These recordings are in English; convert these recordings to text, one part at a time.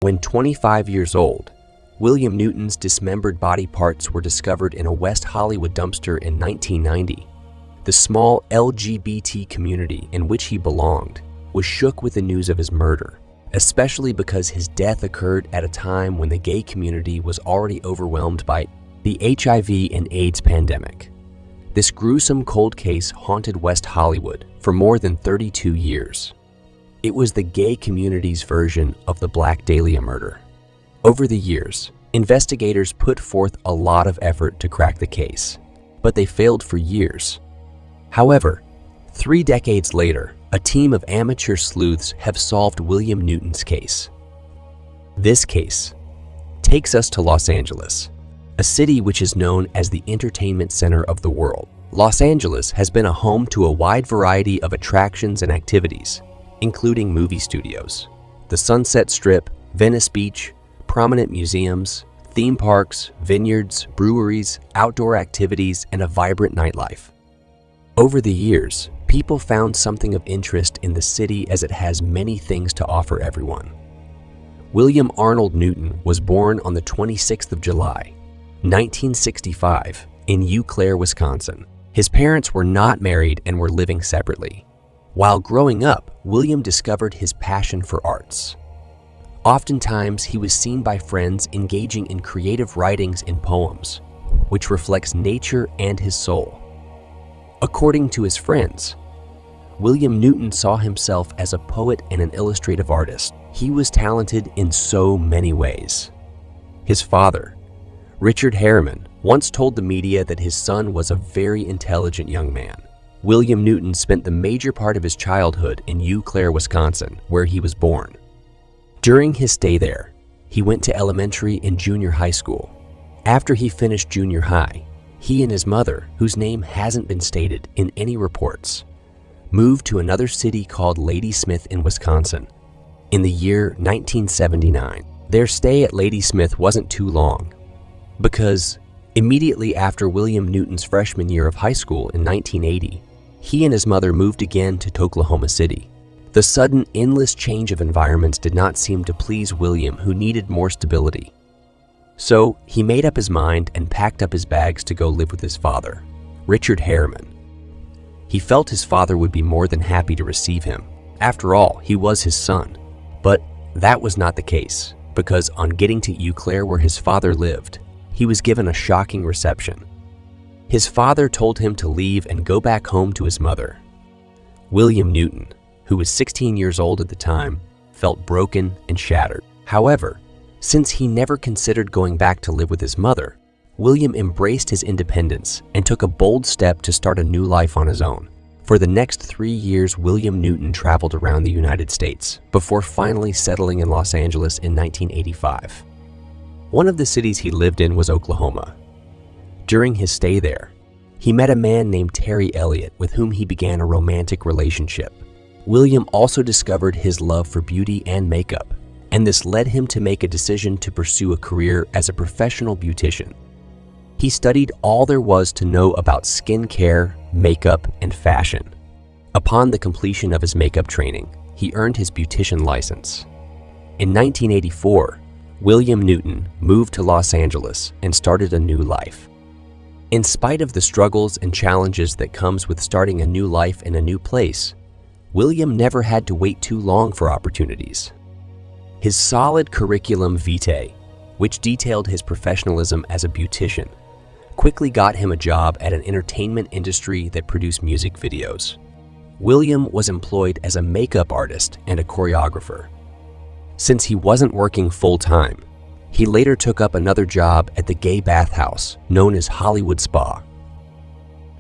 When 25 years old, William Newton's dismembered body parts were discovered in a West Hollywood dumpster in 1990. The small LGBT community in which he belonged was shook with the news of his murder, especially because his death occurred at a time when the gay community was already overwhelmed by the HIV and AIDS pandemic. This gruesome cold case haunted West Hollywood for more than 32 years. It was the gay community's version of the Black Dahlia murder. Over the years, investigators put forth a lot of effort to crack the case, but they failed for years. However, 3 decades later, a team of amateur sleuths have solved William Newton's case. This case takes us to Los Angeles, a city which is known as the entertainment center of the world. Los Angeles has been a home to a wide variety of attractions and activities, including movie studios, the Sunset Strip, Venice Beach, prominent museums, theme parks, vineyards, breweries, outdoor activities, and a vibrant nightlife. Over the years, people found something of interest in the city as it has many things to offer everyone. William Arnold Newton was born on the 26th of July, 1965, in Eau Claire, Wisconsin. His parents were not married and were living separately. While growing up, William discovered his passion for arts. Oftentimes, he was seen by friends engaging in creative writings and poems, which reflects nature and his soul. According to his friends, William Newton saw himself as a poet and an illustrative artist. He was talented in so many ways. His father, Richard Harriman, once told the media that his son was a very intelligent young man. William Newton spent the major part of his childhood in Eau Claire, Wisconsin, where he was born. During his stay there, he went to elementary and junior high school. After he finished junior high, he and his mother, whose name hasn't been stated in any reports, moved to another city called Ladysmith in Wisconsin in the year 1979. Their stay at Ladysmith wasn't too long because immediately after William Newton's freshman year of high school in 1980, he and his mother moved again to Oklahoma City. The sudden, endless change of environments did not seem to please William, who needed more stability. So he made up his mind and packed up his bags to go live with his father, Richard Harriman. He felt his father would be more than happy to receive him. After all, he was his son. But that was not the case, because on getting to Eau Claire, where his father lived, he was given a shocking reception. His father told him to leave and go back home to his mother. William Newton, who was 16 years old at the time, felt broken and shattered. However, since he never considered going back to live with his mother, William embraced his independence and took a bold step to start a new life on his own. For the next 3 years, William Newton traveled around the United States before finally settling in Los Angeles in 1985. One of the cities he lived in was Oklahoma. During his stay there, he met a man named Terry Elliott with whom he began a romantic relationship. William also discovered his love for beauty and makeup, and this led him to make a decision to pursue a career as a professional beautician. He studied all there was to know about skincare, makeup, and fashion. Upon the completion of his makeup training, he earned his beautician license. In 1984, William Newton moved to Los Angeles and started a new life. In spite of the struggles and challenges that comes with starting a new life in a new place, William never had to wait too long for opportunities. His solid curriculum vitae, which detailed his professionalism as a beautician, quickly got him a job at an entertainment industry that produced music videos. William was employed as a makeup artist and a choreographer. Since he wasn't working full-time, he later took up another job at the gay bathhouse known as Hollywood Spa.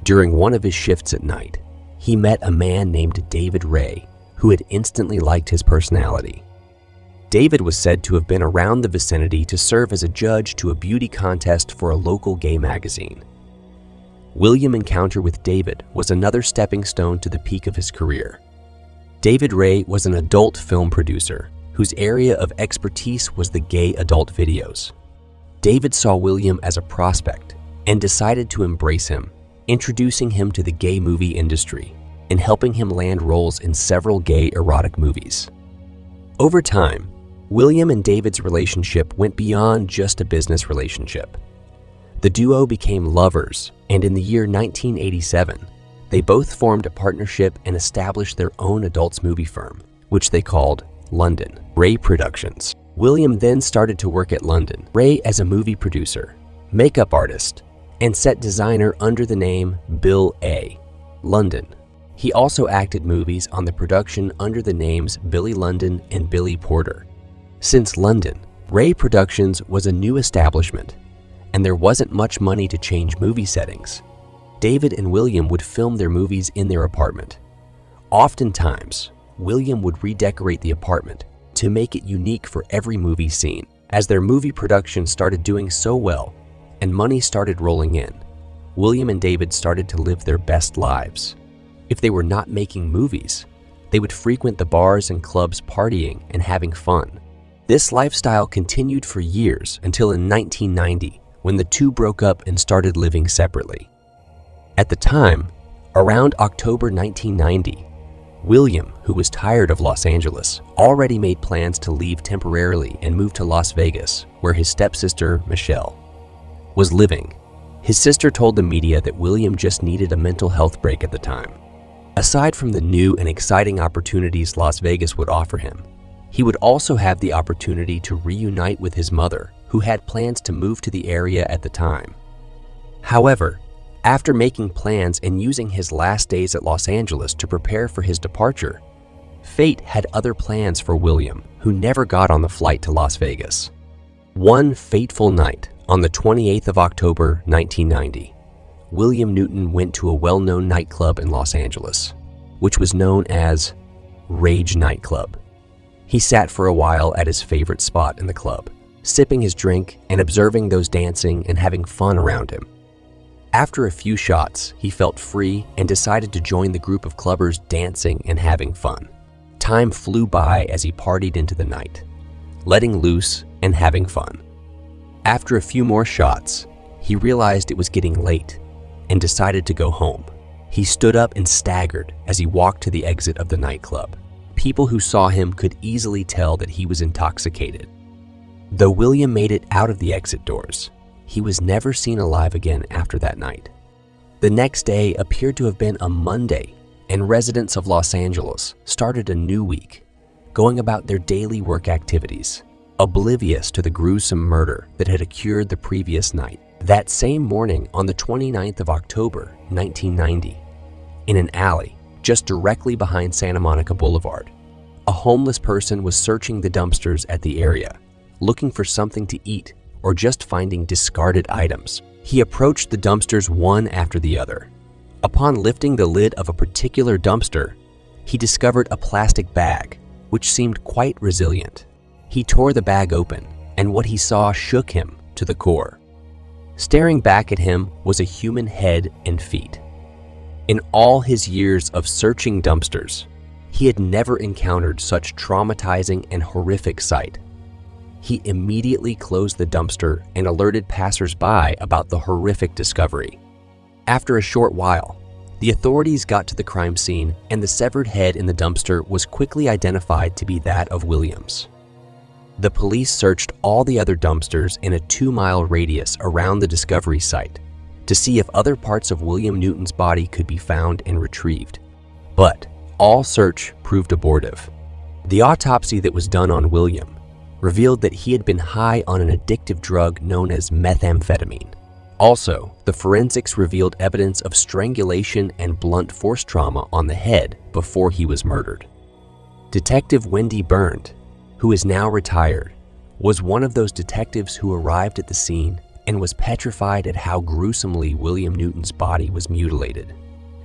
During one of his shifts at night, he met a man named David Ray, who had instantly liked his personality. David was said to have been around the vicinity to serve as a judge to a beauty contest for a local gay magazine. William's encounter with David was another stepping stone to the peak of his career. David Ray was an adult film producer whose area of expertise was the gay adult videos. David saw William as a prospect and decided to embrace him, introducing him to the gay movie industry and helping him land roles in several gay erotic movies. Over time, William and David's relationship went beyond just a business relationship. The duo became lovers, and in the year 1987, they both formed a partnership and established their own adults movie firm, which they called London Ray Productions. William then started to work at London Ray as a movie producer, makeup artist, and set designer under the name Bill A. London. He also acted movies on the production under the names Billy London and Billy Porter. Since London, Ray Productions was a new establishment, and there wasn't much money to change movie settings. David and William would film their movies in their apartment. Oftentimes, William would redecorate the apartment to make it unique for every movie scene. As their movie production started doing so well and money started rolling in, William and David started to live their best lives. If they were not making movies, they would frequent the bars and clubs partying and having fun. This lifestyle continued for years until in 1990, when the two broke up and started living separately. At the time, around October 1990, William, who was tired of Los Angeles, already made plans to leave temporarily and move to Las Vegas, where his stepsister, Michelle, was living. His sister told the media that William just needed a mental health break at the time. Aside from the new and exciting opportunities Las Vegas would offer him, he would also have the opportunity to reunite with his mother, who had plans to move to the area at the time. However, after making plans and using his last days at Los Angeles to prepare for his departure, fate had other plans for William, who never got on the flight to Las Vegas. One fateful night, on the 28th of October, 1990, William Newton went to a well-known nightclub in Los Angeles, which was known as Rage Nightclub. He sat for a while at his favorite spot in the club, sipping his drink and observing those dancing and having fun around him. After a few shots, he felt free and decided to join the group of clubbers dancing and having fun. Time flew by as he partied into the night, letting loose and having fun. After a few more shots, he realized it was getting late and decided to go home. He stood up and staggered as he walked to the exit of the nightclub. People who saw him could easily tell that he was intoxicated. Though William made it out of the exit doors, he was never seen alive again after that night. The next day appeared to have been a Monday, and residents of Los Angeles started a new week, going about their daily work activities, oblivious to the gruesome murder that had occurred the previous night. That same morning, on the 29th of October, 1990, in an alley just directly behind Santa Monica Boulevard, a homeless person was searching the dumpsters at the area, looking for something to eat or just finding discarded items. He approached the dumpsters one after the other. Upon lifting the lid of a particular dumpster, he discovered a plastic bag, which seemed quite resilient. He tore the bag open, and what he saw shook him to the core. Staring back at him was a human head and feet. In all his years of searching dumpsters, he had never encountered such traumatizing and horrific sight. He immediately closed the dumpster and alerted passers-by about the horrific discovery. After a short while, the authorities got to the crime scene, and the severed head in the dumpster was quickly identified to be that of Williams. The police searched all the other dumpsters in a 2-mile radius around the discovery site to see if other parts of William Newton's body could be found and retrieved. But all search proved abortive. The autopsy that was done on William revealed that he had been high on an addictive drug known as methamphetamine. Also, the forensics revealed evidence of strangulation and blunt force trauma on the head before he was murdered. Detective Wendy Byrne, who is now retired, was one of those detectives who arrived at the scene and was petrified at how gruesomely William Newton's body was mutilated.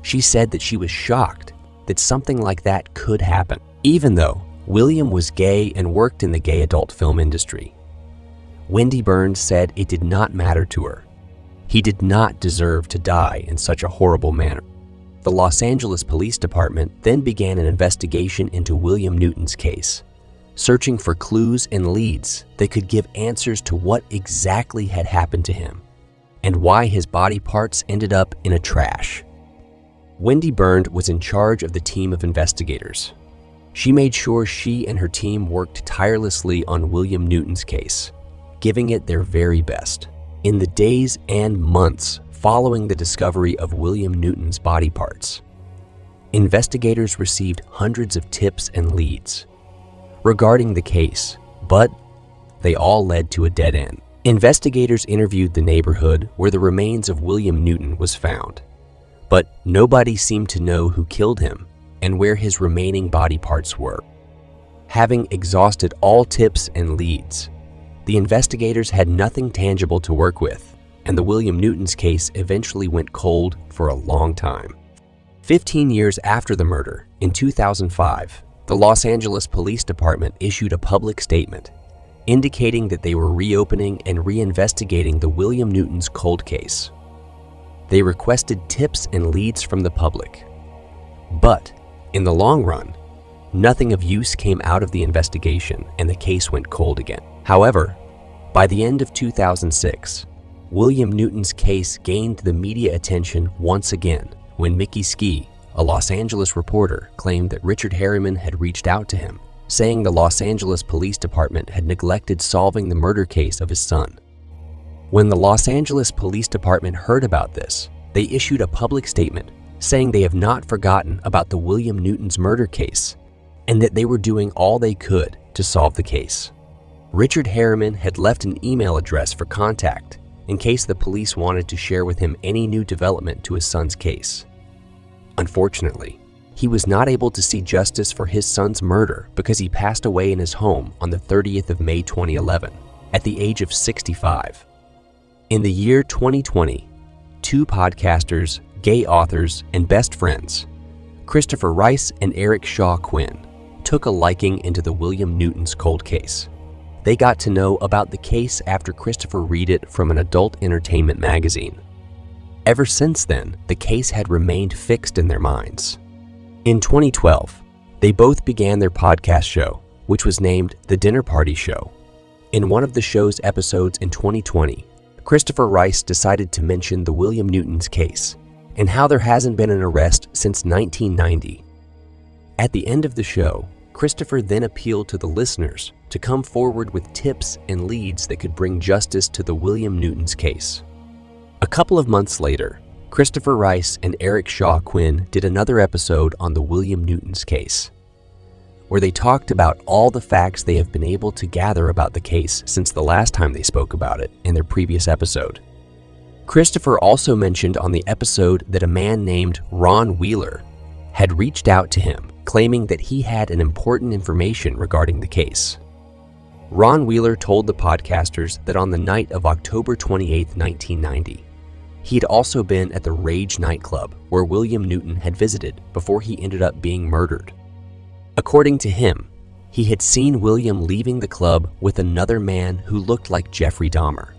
She said that she was shocked that something like that could happen, even though William was gay and worked in the gay adult film industry. Wendy Byrne said it did not matter to her. He did not deserve to die in such a horrible manner. The Los Angeles Police Department then began an investigation into William Newton's case, searching for clues and leads that could give answers to what exactly had happened to him and why his body parts ended up in a trash. Wendy Byrne was in charge of the team of investigators. She made sure she and her team worked tirelessly on William Newton's case, giving it their very best. In the days and months following the discovery of William Newton's body parts, investigators received hundreds of tips and leads regarding the case, but they all led to a dead end. Investigators interviewed the neighborhood where the remains of William Newton was found, but nobody seemed to know who killed him and where his remaining body parts were. Having exhausted all tips and leads, the investigators had nothing tangible to work with, and the William Newton's case eventually went cold for a long time. 15 years after the murder, in 2005, the Los Angeles Police Department issued a public statement indicating that they were reopening and reinvestigating the William Newton's cold case. They requested tips and leads from the public. But in the long run, nothing of use came out of the investigation and the case went cold again. However, by the end of 2006, William Newton's case gained the media attention once again when Mickey Ski, a Los Angeles reporter, claimed that Richard Harriman had reached out to him, saying the Los Angeles Police Department had neglected solving the murder case of his son. When the Los Angeles Police Department heard about this, they issued a public statement saying they have not forgotten about the William Newton's murder case and that they were doing all they could to solve the case. Richard Harriman had left an email address for contact in case the police wanted to share with him any new development to his son's case. Unfortunately, he was not able to see justice for his son's murder because he passed away in his home on the 30th of May 2011 at the age of 65. In the year 2020, two podcasters, gay authors, and best friends, Christopher Rice and Eric Shaw Quinn, took a liking into the William Newton's cold case. They got to know about the case after Christopher read it from an adult entertainment magazine. Ever since then, the case had remained fixed in their minds. In 2012, they both began their podcast show, which was named The Dinner Party Show. In one of the show's episodes in 2020, Christopher Rice decided to mention the William Newton's case and how there hasn't been an arrest since 1990. At the end of the show, Christopher then appealed to the listeners to come forward with tips and leads that could bring justice to the William Newton's case. A couple of months later, Christopher Rice and Eric Shaw Quinn did another episode on the William Newton's case, where they talked about all the facts they have been able to gather about the case since the last time they spoke about it in their previous episode. Christopher also mentioned on the episode that a man named Ron Wheeler had reached out to him, claiming that he had an important information regarding the case. Ron Wheeler told the podcasters that on the night of October 28, 1990, he had also been at the Rage nightclub where William Newton had visited before he ended up being murdered. According to him, he had seen William leaving the club with another man who looked like Jeffrey Dahmer,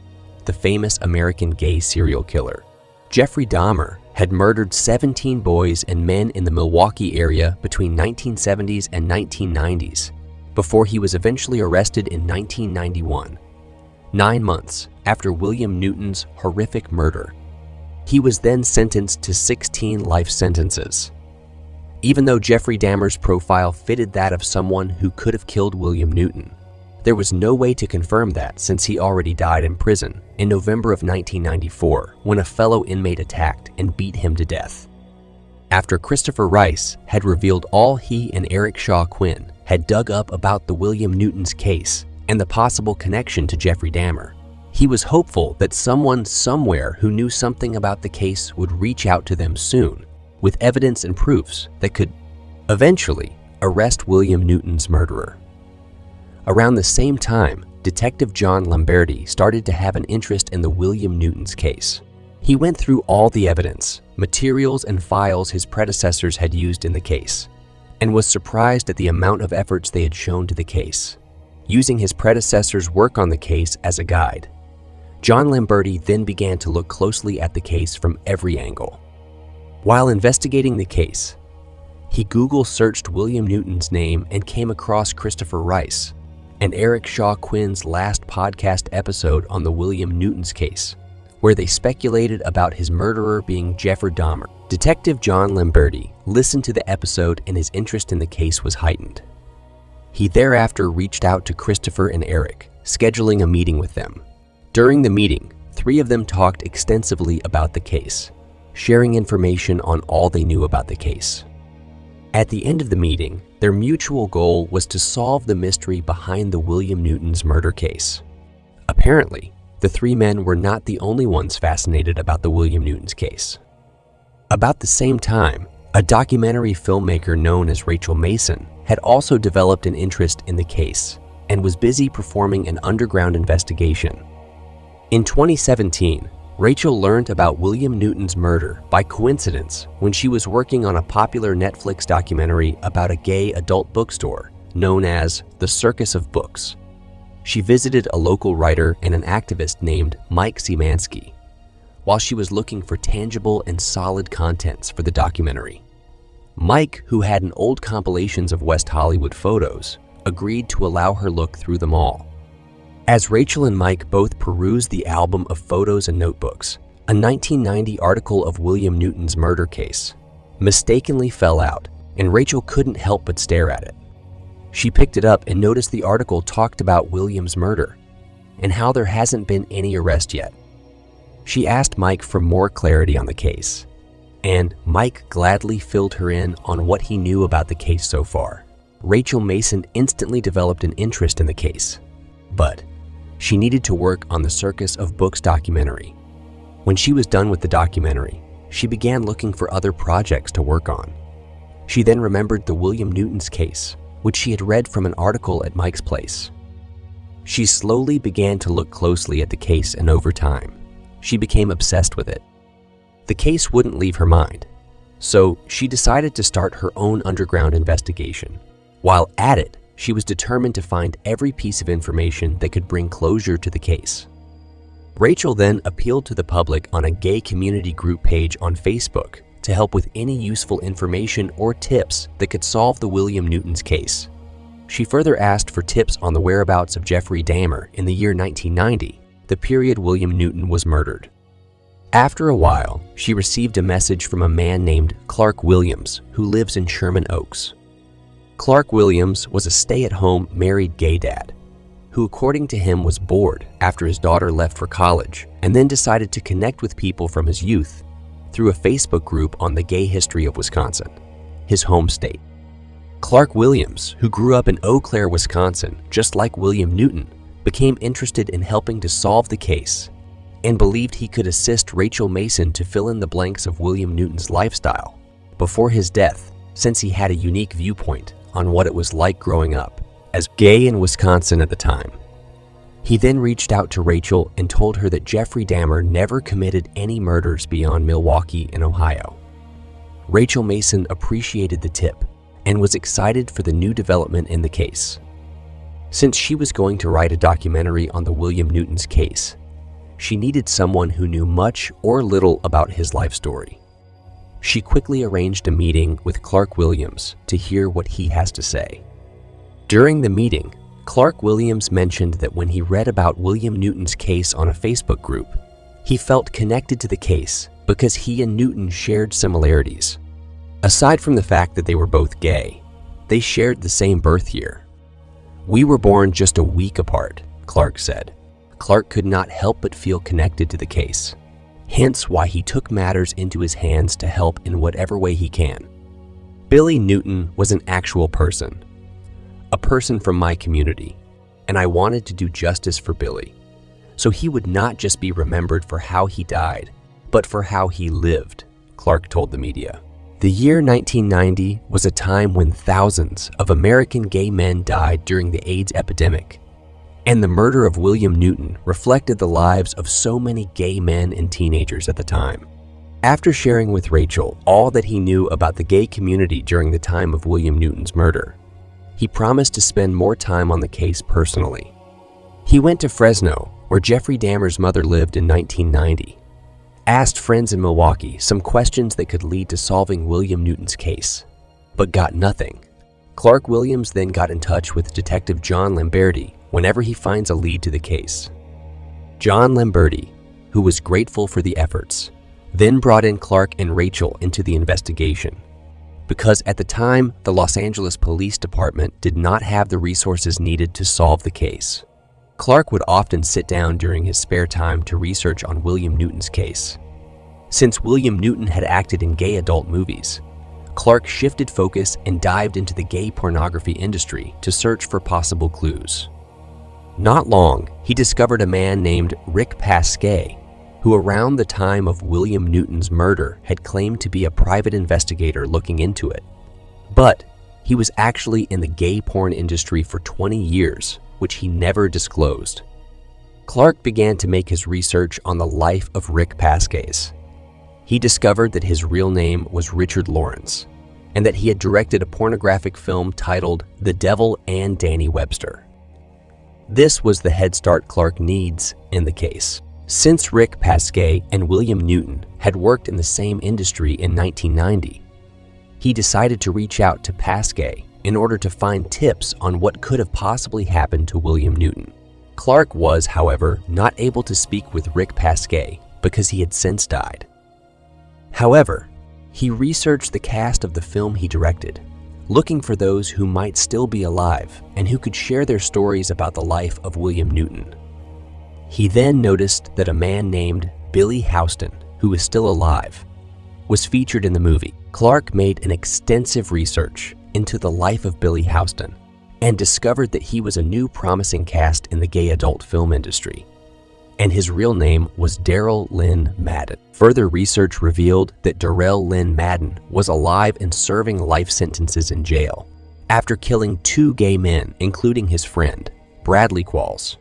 the famous American gay serial killer. Jeffrey Dahmer had murdered 17 boys and men in the Milwaukee area between 1970s and 1990s before he was eventually arrested in 1991, 9 months after William Newton's horrific murder. He was then sentenced to 16 life sentences. Even though Jeffrey Dahmer's profile fitted that of someone who could have killed William Newton, there was no way to confirm that since he already died in prison in November of 1994 when a fellow inmate attacked and beat him to death. After Christopher Rice had revealed all he and Eric Shaw Quinn had dug up about the William Newton's case and the possible connection to Jeffrey Dahmer, he was hopeful that someone somewhere who knew something about the case would reach out to them soon with evidence and proofs that could eventually arrest William Newton's murderer. Around the same time, Detective John Lamberti started to have an interest in the William Newton's case. He went through all the evidence, materials, and files his predecessors had used in the case, and was surprised at the amount of efforts they had shown to the case. Using his predecessors' work on the case as a guide, John Lamberti then began to look closely at the case from every angle. While investigating the case, he Google searched William Newton's name and came across Christopher Rice and Eric Shaw Quinn's last podcast episode on the William Newton's case, where they speculated about his murderer being Jeffrey Dahmer. Detective John Lamberti listened to the episode and his interest in the case was heightened. He thereafter reached out to Christopher and Eric, scheduling a meeting with them. During the meeting, 3 of them talked extensively about the case, sharing information on all they knew about the case. At the end of the meeting, their mutual goal was to solve the mystery behind the William Newton's murder case. Apparently, the 3 men were not the only ones fascinated about the William Newton's case. About the same time, a documentary filmmaker known as Rachel Mason had also developed an interest in the case and was busy performing an underground investigation. In 2017, Rachel learned about William Newton's murder by coincidence when she was working on a popular Netflix documentary about a gay adult bookstore known as the Circus of Books. She visited a local writer and an activist named Mike Szymanski while she was looking for tangible and solid contents for the documentary. Mike, who had an old compilations of West Hollywood photos, agreed to allow her look through them all. As Rachel and Mike both perused the album of photos and notebooks, a 1990 article of William Newton's murder case mistakenly fell out, and Rachel couldn't help but stare at it. She picked it up and noticed the article talked about William's murder and how there hasn't been any arrest yet. She asked Mike for more clarity on the case, and Mike gladly filled her in on what he knew about the case so far. Rachel Mason instantly developed an interest in the case, but she needed to work on the Circus of Books documentary. When she was done with the documentary, she began looking for other projects to work on. She then remembered the William Newton's case, which she had read from an article at Mike's place. She slowly began to look closely at the case, and over time, she became obsessed with it. The case wouldn't leave her mind, so she decided to start her own underground investigation. While at it, she was determined to find every piece of information that could bring closure to the case. Rachel then appealed to the public on a gay community group page on Facebook to help with any useful information or tips that could solve the William Newton's case. She further asked for tips on the whereabouts of Jeffrey Dahmer in the year 1990, the period William Newton was murdered. After a while, she received a message from a man named Clark Williams who lives in Sherman Oaks. Clark Williams was a stay-at-home married gay dad who, according to him, was bored after his daughter left for college and then decided to connect with people from his youth through a Facebook group on the gay history of Wisconsin, his home state. Clark Williams, who grew up in Eau Claire, Wisconsin, just like William Newton, became interested in helping to solve the case and believed he could assist Rachel Mason to fill in the blanks of William Newton's lifestyle before his death, since he had a unique viewpoint on what it was like growing up as gay in Wisconsin at the time. He then reached out to Rachel and told her that Jeffrey Dahmer never committed any murders beyond Milwaukee and Ohio. Rachel Mason appreciated the tip and was excited for the new development in the case. Since she was going to write a documentary on the William Newton's case, she needed someone who knew much or little about his life story. She quickly arranged a meeting with Clark Williams to hear what he has to say. During the meeting, Clark Williams mentioned that when he read about William Newton's case on a Facebook group, he felt connected to the case because he and Newton shared similarities. Aside from the fact that they were both gay, they shared the same birth year. "We were born just a week apart," Clark said. Clark could not help but feel connected to the case, hence why he took matters into his hands to help in whatever way he can. Billy Newton was an actual person, a person from my community, and I wanted to do justice for Billy, so he would not just be remembered for how he died, but for how he lived, Clark told the media. The year 1990 was a time when thousands of American gay men died during the AIDS epidemic, and the murder of William Newton reflected the lives of so many gay men and teenagers at the time. After sharing with Rachel all that he knew about the gay community during the time of William Newton's murder, he promised to spend more time on the case personally. He went to Fresno, where Jeffrey Dahmer's mother lived in 1990, asked friends in Milwaukee some questions that could lead to solving William Newton's case, but got nothing. Clark Williams then got in touch with Detective John Lamberti whenever he finds a lead to the case. John Lamberti, who was grateful for the efforts, then brought in Clark and Rachel into the investigation. Because at the time, the Los Angeles Police Department did not have the resources needed to solve the case. Clark would often sit down during his spare time to research on William Newton's case. Since William Newton had acted in gay adult movies, Clark shifted focus and dived into the gay pornography industry to search for possible clues. Not long, he discovered a man named Rick Pasquet, who around the time of William Newton's murder had claimed to be a private investigator looking into it. But he was actually in the gay porn industry for 20 years, which he never disclosed. Clark began to make his research on the life of Rick Pasquet. He discovered that his real name was Richard Lawrence, and that he had directed a pornographic film titled The Devil and Danny Webster. This was the head start Clark needs in the case. Since Rick Pasquet and William Newton had worked in the same industry in 1990, he decided to reach out to Pasquet in order to find tips on what could have possibly happened to William Newton. Clark was, however, not able to speak with Rick Pasquet because he had since died. However, he researched the cast of the film he directed, looking for those who might still be alive and who could share their stories about the life of William Newton. He then noticed that a man named Billy Houston, who was still alive, was featured in the movie. Clark made an extensive research into the life of Billy Houston and discovered that he was a new promising cast in the gay adult film industry, and his real name was Darrell Lynn Madden. Further research revealed that Darrell Lynn Madden was alive and serving life sentences in jail after killing 2 gay men, including his friend, Bradley Qualls.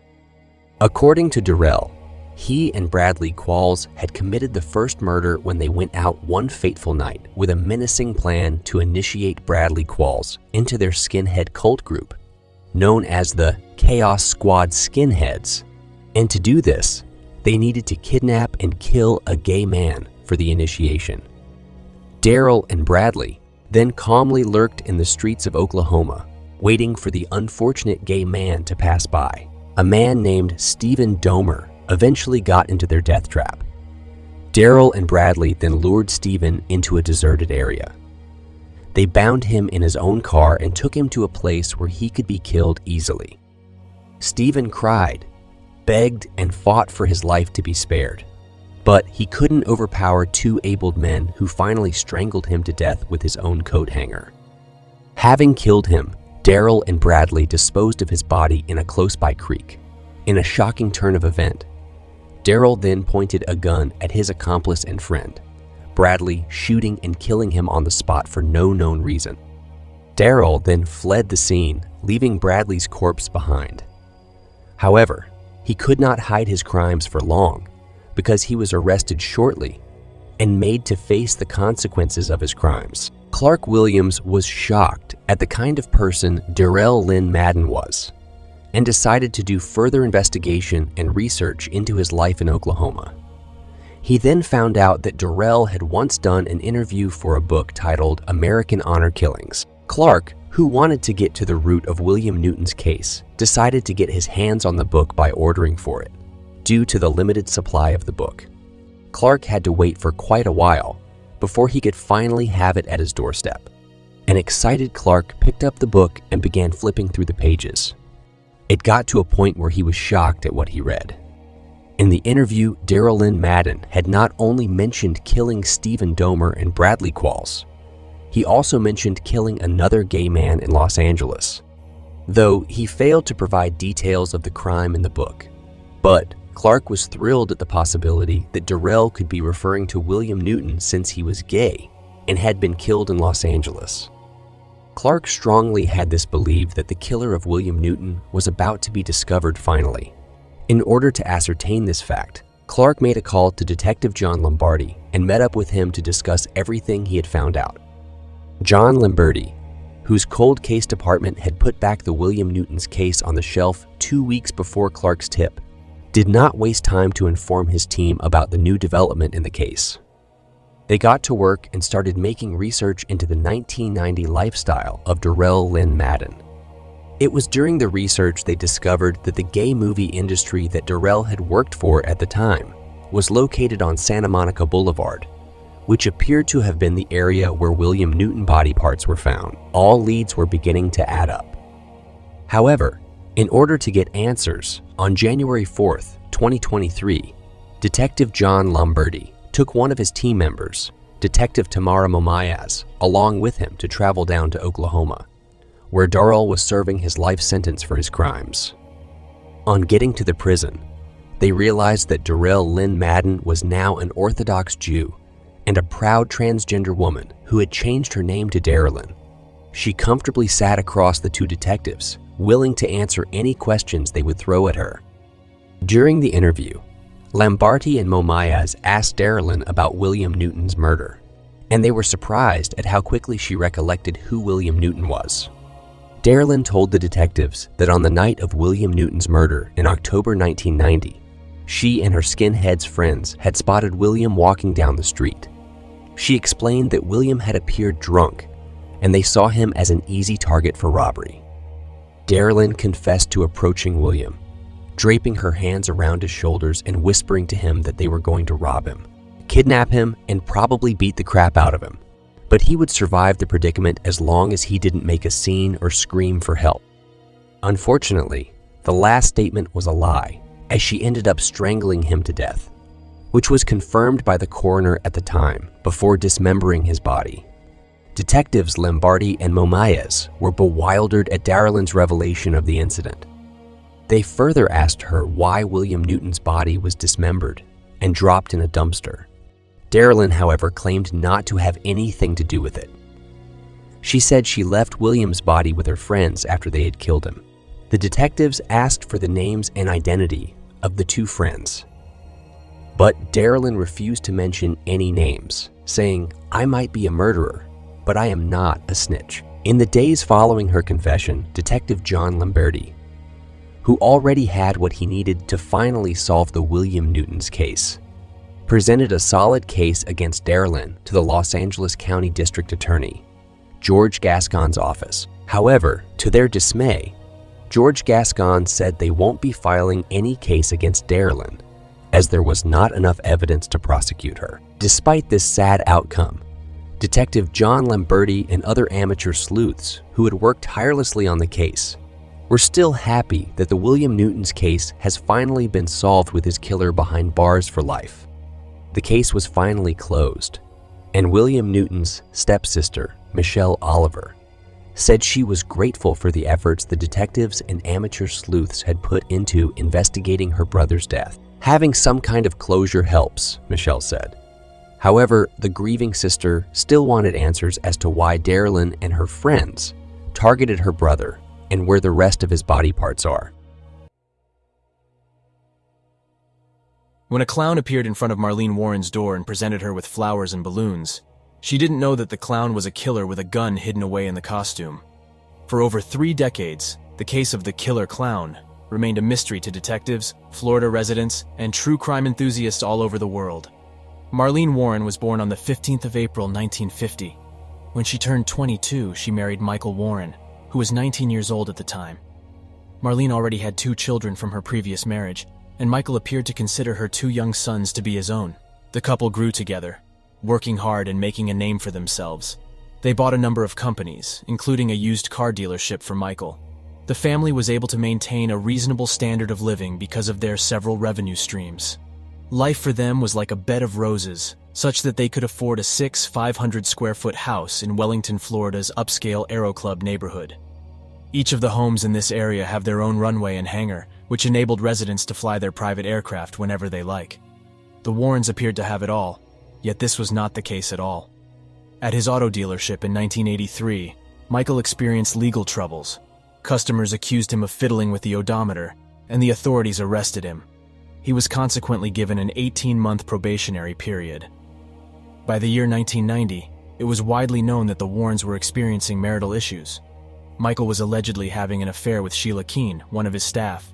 According to Darrell, he and Bradley Qualls had committed the first murder when they went out one fateful night with a menacing plan to initiate Bradley Qualls into their skinhead cult group, known as the Chaos Squad Skinheads. And to do this, they needed to kidnap and kill a gay man for the initiation. Darrell and Bradley then calmly lurked in the streets of Oklahoma, waiting for the unfortunate gay man to pass by. A man named Stephen Domer eventually got into their death trap. Darrell and Bradley then lured Stephen into a deserted area. They bound him in his own car and took him to a place where he could be killed easily. Stephen cried, begged, and fought for his life to be spared, but he couldn't overpower 2 abled men who finally strangled him to death with his own coat hanger. Having killed him, Darrell and Bradley disposed of his body in a close-by creek. In a shocking turn of event, Darrell then pointed a gun at his accomplice and friend, Bradley, shooting and killing him on the spot for no known reason. Darrell then fled the scene, leaving Bradley's corpse behind. However, he could not hide his crimes for long because he was arrested shortly and made to face the consequences of his crimes. Clark Williams was shocked at the kind of person Darrell Lynn Madden was and decided to do further investigation and research into his life in Oklahoma. He then found out that Darrell had once done an interview for a book titled American Honor Killings. Clark, who wanted to get to the root of William Newton's case, decided to get his hands on the book by ordering for it. Due to the limited supply of the book, Clark had to wait for quite a while before he could finally have it at his doorstep. An excited Clark picked up the book and began flipping through the pages. It got to a point where he was shocked at what he read. In the interview, Darrell Lynn Madden had not only mentioned killing Stephen Domer and Bradley Qualls, he also mentioned killing another gay man in Los Angeles, though he failed to provide details of the crime in the book. But Clark was thrilled at the possibility that Darrell could be referring to William Newton since he was gay and had been killed in Los Angeles. Clark strongly had this belief that the killer of William Newton was about to be discovered finally. In order to ascertain this fact, Clark made a call to Detective John Lombardi and met up with him to discuss everything he had found out. John Lombardi, whose cold case department had put back the William Newton's case on the shelf 2 weeks before Clark's tip, did not waste time to inform his team about the new development in the case. They got to work and started making research into the 1990 lifestyle of Darrell Lynn Madden. It was during the research they discovered that the gay movie industry that Darrell had worked for at the time was located on Santa Monica Boulevard, which appeared to have been the area where William Newton body parts were found. All leads were beginning to add up. However, in order to get answers, on January 4th, 2023, Detective John Lamberti took one of his team members, Detective Tamara Momayaz, along with him to travel down to Oklahoma, where Darrell was serving his life sentence for his crimes. On getting to the prison, they realized that Darrell Lynn Madden was now an Orthodox Jew and a proud transgender woman who had changed her name to Darylyn. She comfortably sat across the two detectives, willing to answer any questions they would throw at her. During the interview, Lamberti and Momayaz asked Darylyn about William Newton's murder, and they were surprised at how quickly she recollected who William Newton was. Darylyn told the detectives that on the night of William Newton's murder in October 1990, she and her skinheads friends had spotted William walking down the street. She explained that William had appeared drunk, and they saw him as an easy target for robbery. Darylyn confessed to approaching William, draping her hands around his shoulders and whispering to him that they were going to rob him, kidnap him, and probably beat the crap out of him. But he would survive the predicament as long as he didn't make a scene or scream for help. Unfortunately, the last statement was a lie, as she ended up strangling him to death, which was confirmed by the coroner at the time before dismembering his body. Detectives Lamberti and Momayaz were bewildered at Darylyn's revelation of the incident. They further asked her why William Newton's body was dismembered and dropped in a dumpster. Darylyn, however, claimed not to have anything to do with it. She said she left William's body with her friends after they had killed him. The detectives asked for the names and identity of the two friends, but Darylyn refused to mention any names, saying, "I might be a murderer, but I am not a snitch." In the days following her confession, Detective John Lamberti, who already had what he needed to finally solve the William Newton's case, presented a solid case against Darylyn to the Los Angeles County District Attorney, George Gascon's office. However, to their dismay, George Gascon said they won't be filing any case against Darylyn, as there was not enough evidence to prosecute her. Despite this sad outcome, Detective John Lamberti and other amateur sleuths who had worked tirelessly on the case were still happy that the William Newton's case has finally been solved with his killer behind bars for life. The case was finally closed, and William Newton's stepsister, Michelle Oliver, said she was grateful for the efforts the detectives and amateur sleuths had put into investigating her brother's death. Having some kind of closure helps, Michelle said. However, the grieving sister still wanted answers as to why Darylyn and her friends targeted her brother and where the rest of his body parts are. When a clown appeared in front of Marlene Warren's door and presented her with flowers and balloons, she didn't know that the clown was a killer with a gun hidden away in the costume. For over 3 decades, the case of the killer clown remained a mystery to detectives, Florida residents, and true crime enthusiasts all over the world. Marlene Warren was born on the 15th of April, 1950. When she turned 22, she married Michael Warren, who was 19 years old at the time. Marlene already had 2 children from her previous marriage, and Michael appeared to consider her 2 young sons to be his own. The couple grew together, working hard and making a name for themselves. They bought a number of companies, including a used car dealership for Michael. The family was able to maintain a reasonable standard of living because of their several revenue streams. Life for them was like a bed of roses, such that they could afford a 500-square-foot house in Wellington, Florida's upscale Aero Club neighborhood. Each of the homes in this area have their own runway and hangar, which enabled residents to fly their private aircraft whenever they like. The Warrens appeared to have it all, yet this was not the case at all. At his auto dealership in 1983, Michael experienced legal troubles. Customers accused him of fiddling with the odometer, and the authorities arrested him. He was consequently given an 18-month probationary period. By the year 1990, it was widely known that the Warrens were experiencing marital issues. Michael was allegedly having an affair with Sheila Keene, one of his staff.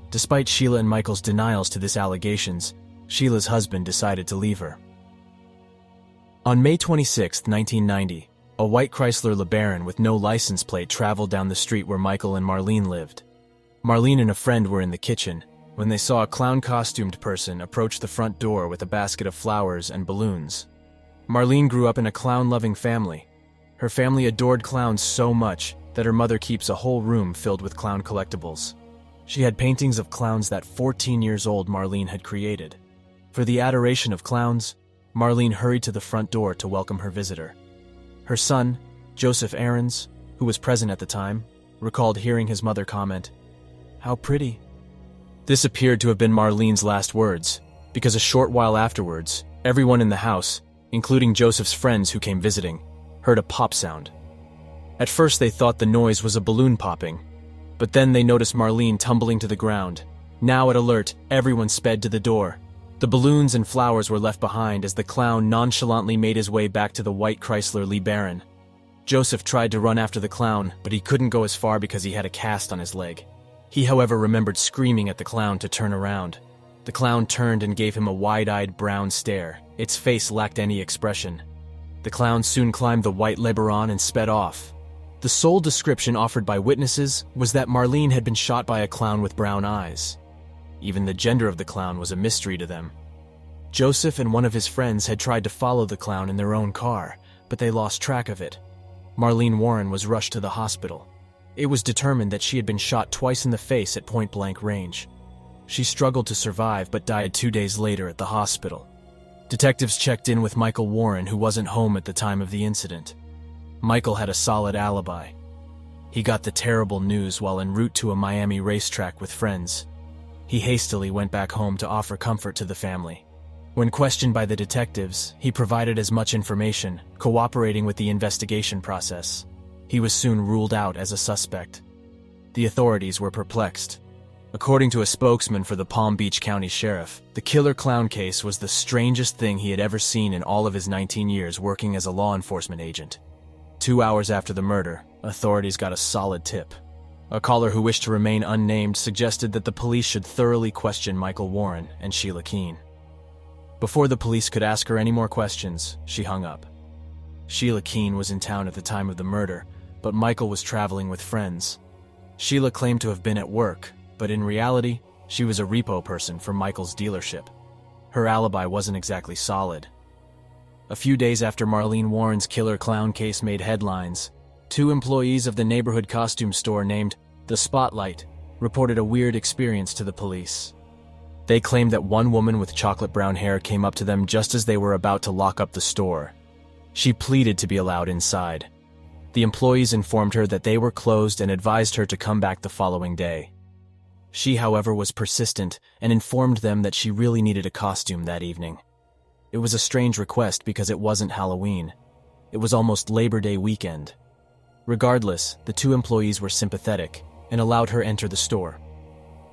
Despite Sheila and Michael's denials to these allegations, Sheila's husband decided to leave her. On May 26, 1990, a white Chrysler LeBaron with no license plate traveled down the street where Michael and Marlene lived. Marlene and a friend were in the kitchen, when they saw a clown-costumed person approach the front door with a basket of flowers and balloons. Marlene grew up in a clown-loving family. Her family adored clowns so much that her mother keeps a whole room filled with clown collectibles. She had paintings of clowns that 14 years old Marlene had created. For the adoration of clowns, Marlene hurried to the front door to welcome her visitor. Her son, Joseph Aarons, who was present at the time, recalled hearing his mother comment, "How pretty." This appeared to have been Marlene's last words, because a short while afterwards, everyone in the house, including Joseph's friends who came visiting, heard a pop sound. At first they thought the noise was a balloon popping, but then they noticed Marlene tumbling to the ground. Now at alert, everyone sped to the door. The balloons and flowers were left behind as the clown nonchalantly made his way back to the white Chrysler LeBaron. Joseph tried to run after the clown, but he couldn't go as far because he had a cast on his leg. He, however, remembered screaming at the clown to turn around. The clown turned and gave him a wide-eyed brown stare. Its face lacked any expression. The clown soon climbed the white LeBaron and sped off. The sole description offered by witnesses was that Marlene had been shot by a clown with brown eyes. Even the gender of the clown was a mystery to them. Joseph and one of his friends had tried to follow the clown in their own car, but they lost track of it. Marlene Warren was rushed to the hospital. It was determined that she had been shot twice in the face at point-blank range. She struggled to survive but died 2 days later at the hospital. Detectives checked in with Michael Warren, who wasn't home at the time of the incident. Michael had a solid alibi. He got the terrible news while en route to a Miami racetrack with friends. He hastily went back home to offer comfort to the family. When questioned by the detectives, he provided as much information, cooperating with the investigation process. He was soon ruled out as a suspect. The authorities were perplexed. According to a spokesman for the Palm Beach County Sheriff, the killer clown case was the strangest thing he had ever seen in all of his 19 years working as a law enforcement agent. 2 hours after the murder, authorities got a solid tip. A caller who wished to remain unnamed suggested that the police should thoroughly question Michael Warren and Sheila Keene. Before the police could ask her any more questions, she hung up. Sheila Keene was in town at the time of the murder, but Michael was traveling with friends. Sheila claimed to have been at work, but in reality, she was a repo person for Michael's dealership. Her alibi wasn't exactly solid. A few days after Marlene Warren's killer clown case made headlines, 2 employees of the neighborhood costume store named The Spotlight reported a weird experience to the police. They claimed that one woman with chocolate brown hair came up to them just as they were about to lock up the store. She pleaded to be allowed inside. The employees informed her that they were closed and advised her to come back the following day. She, however, was persistent and informed them that she really needed a costume that evening. It was a strange request because it wasn't Halloween. It was almost Labor Day weekend. Regardless, the 2 employees were sympathetic and allowed her enter the store.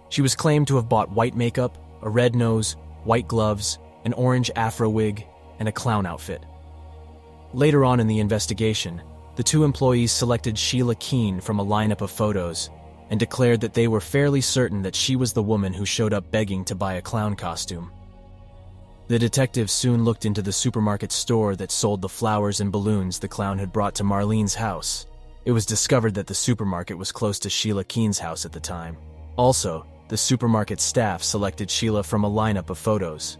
She was claimed to have bought white makeup, a red nose, white gloves, an orange afro wig, and a clown outfit. Later on in the investigation, the 2 employees selected Sheila Keene from a lineup of photos and declared that they were fairly certain that she was the woman who showed up begging to buy a clown costume. The detectives soon looked into the supermarket store that sold the flowers and balloons the clown had brought to Marlene's house. It was discovered that the supermarket was close to Sheila Keene's house at the time. Also, the supermarket staff selected Sheila from a lineup of photos.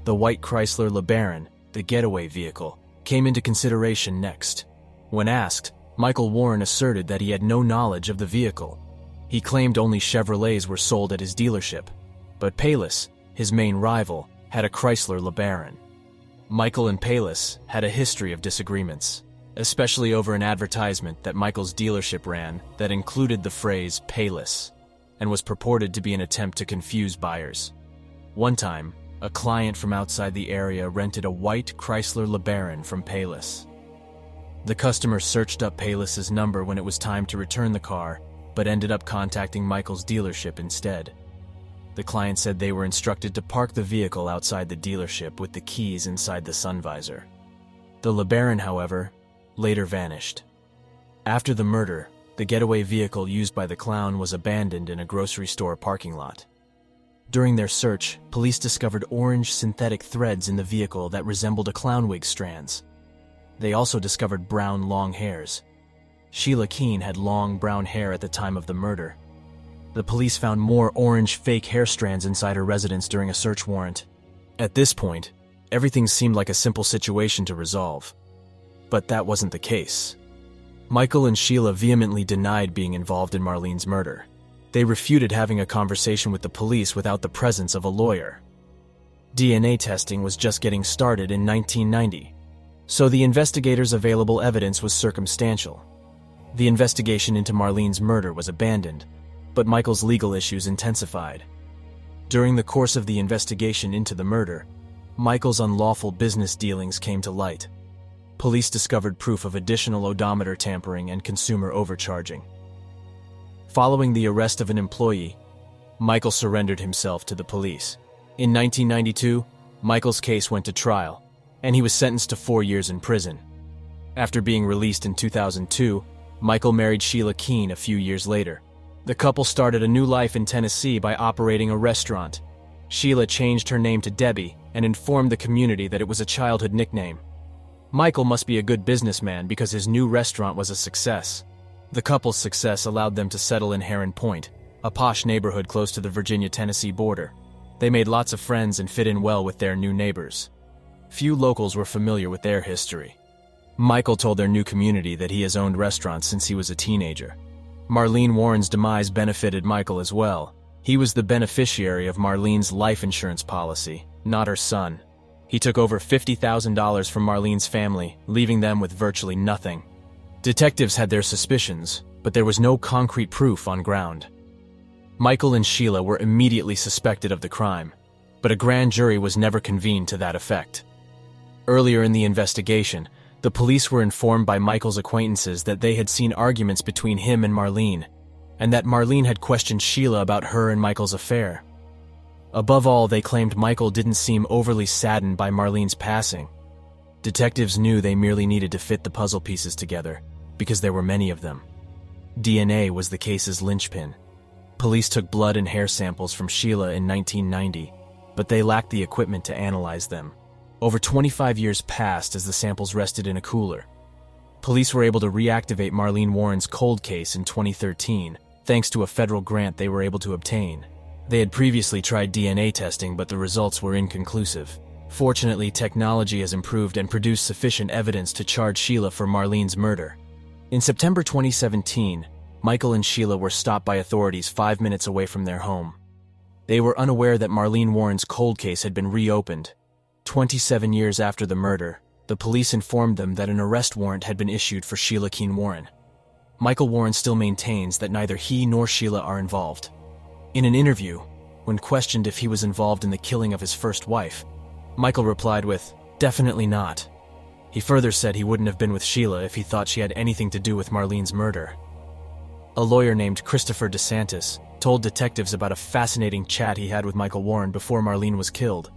The white Chrysler LeBaron, the getaway vehicle, came into consideration next. When asked, Michael Warren asserted that he had no knowledge of the vehicle. He claimed only Chevrolets were sold at his dealership, but Payless, his main rival, had a Chrysler LeBaron. Michael and Payless had a history of disagreements, especially over an advertisement that Michael's dealership ran that included the phrase Payless and was purported to be an attempt to confuse buyers. One time, a client from outside the area rented a white Chrysler LeBaron from Payless. The customer searched up Payless's number when it was time to return the car, but ended up contacting Michael's dealership instead. The client said they were instructed to park the vehicle outside the dealership with the keys inside the sun visor. The LeBaron, however, later vanished. After the murder, the getaway vehicle used by the clown was abandoned in a grocery store parking lot. During their search, police discovered orange synthetic threads in the vehicle that resembled a clown wig strands. They also discovered brown long hairs. Sheila Keene had long brown hair at the time of the murder. the police found more orange fake hair strands inside her residence during a search warrant. At this point, everything seemed like a simple situation to resolve. But that wasn't the case. Michael and Sheila vehemently denied being involved in Marlene's murder. They refuted having a conversation with the police without the presence of a lawyer. DNA testing was just getting started in 1990, so the investigators' available evidence was circumstantial. The investigation into Marlene's murder was abandoned, but Michael's legal issues intensified. During the course of the investigation into the murder, Michael's unlawful business dealings came to light. Police discovered proof of additional odometer tampering and consumer overcharging. Following the arrest of an employee, Michael surrendered himself to the police. In 1992, Michael's case went to trial, and he was sentenced to 4 years in prison. After being released in 2002, Michael married Sheila Keene a few years later. The couple started a new life in Tennessee by operating a restaurant. Sheila changed her name to Debbie and informed the community that it was a childhood nickname. Michael must be a good businessman because his new restaurant was a success. The couple's success allowed them to settle in Heron Point, a posh neighborhood close to the Virginia-Tennessee border. They made lots of friends and fit in well with their new neighbors. Few locals were familiar with their history. Michael told their new community that he has owned restaurants since he was a teenager. Marlene Warren's demise benefited Michael as well. He was the beneficiary of Marlene's life insurance policy, not her son. He took over $50,000 from Marlene's family, leaving them with virtually nothing. Detectives had their suspicions, but there was no concrete proof on ground. Michael and Sheila were immediately suspected of the crime, but a grand jury was never convened to that effect. Earlier in the investigation, the police were informed by Michael's acquaintances that they had seen arguments between him and Marlene, and that Marlene had questioned Sheila about her and Michael's affair. Above all, they claimed Michael didn't seem overly saddened by Marlene's passing. Detectives knew they merely needed to fit the puzzle pieces together, because there were many of them. DNA was the case's linchpin. Police took blood and hair samples from Sheila in 1990, but they lacked the equipment to analyze them. Over 25 years passed as the samples rested in a cooler. Police were able to reactivate Marlene Warren's cold case in 2013, thanks to a federal grant they were able to obtain. They had previously tried DNA testing, but the results were inconclusive. Fortunately, technology has improved and produced sufficient evidence to charge Sheila for Marlene's murder. In September 2017, Michael and Sheila were stopped by authorities 5 minutes away from their home. They were unaware that Marlene Warren's cold case had been reopened. 27 years after the murder, the police informed them that an arrest warrant had been issued for Sheila Keene Warren. Michael Warren still maintains that neither he nor Sheila are involved. In an interview, when questioned if he was involved in the killing of his first wife, Michael replied with, "Definitely not." He further said he wouldn't have been with Sheila if he thought she had anything to do with Marlene's murder. A lawyer named Christopher DeSantis told detectives about a fascinating chat he had with Michael Warren before Marlene was killed.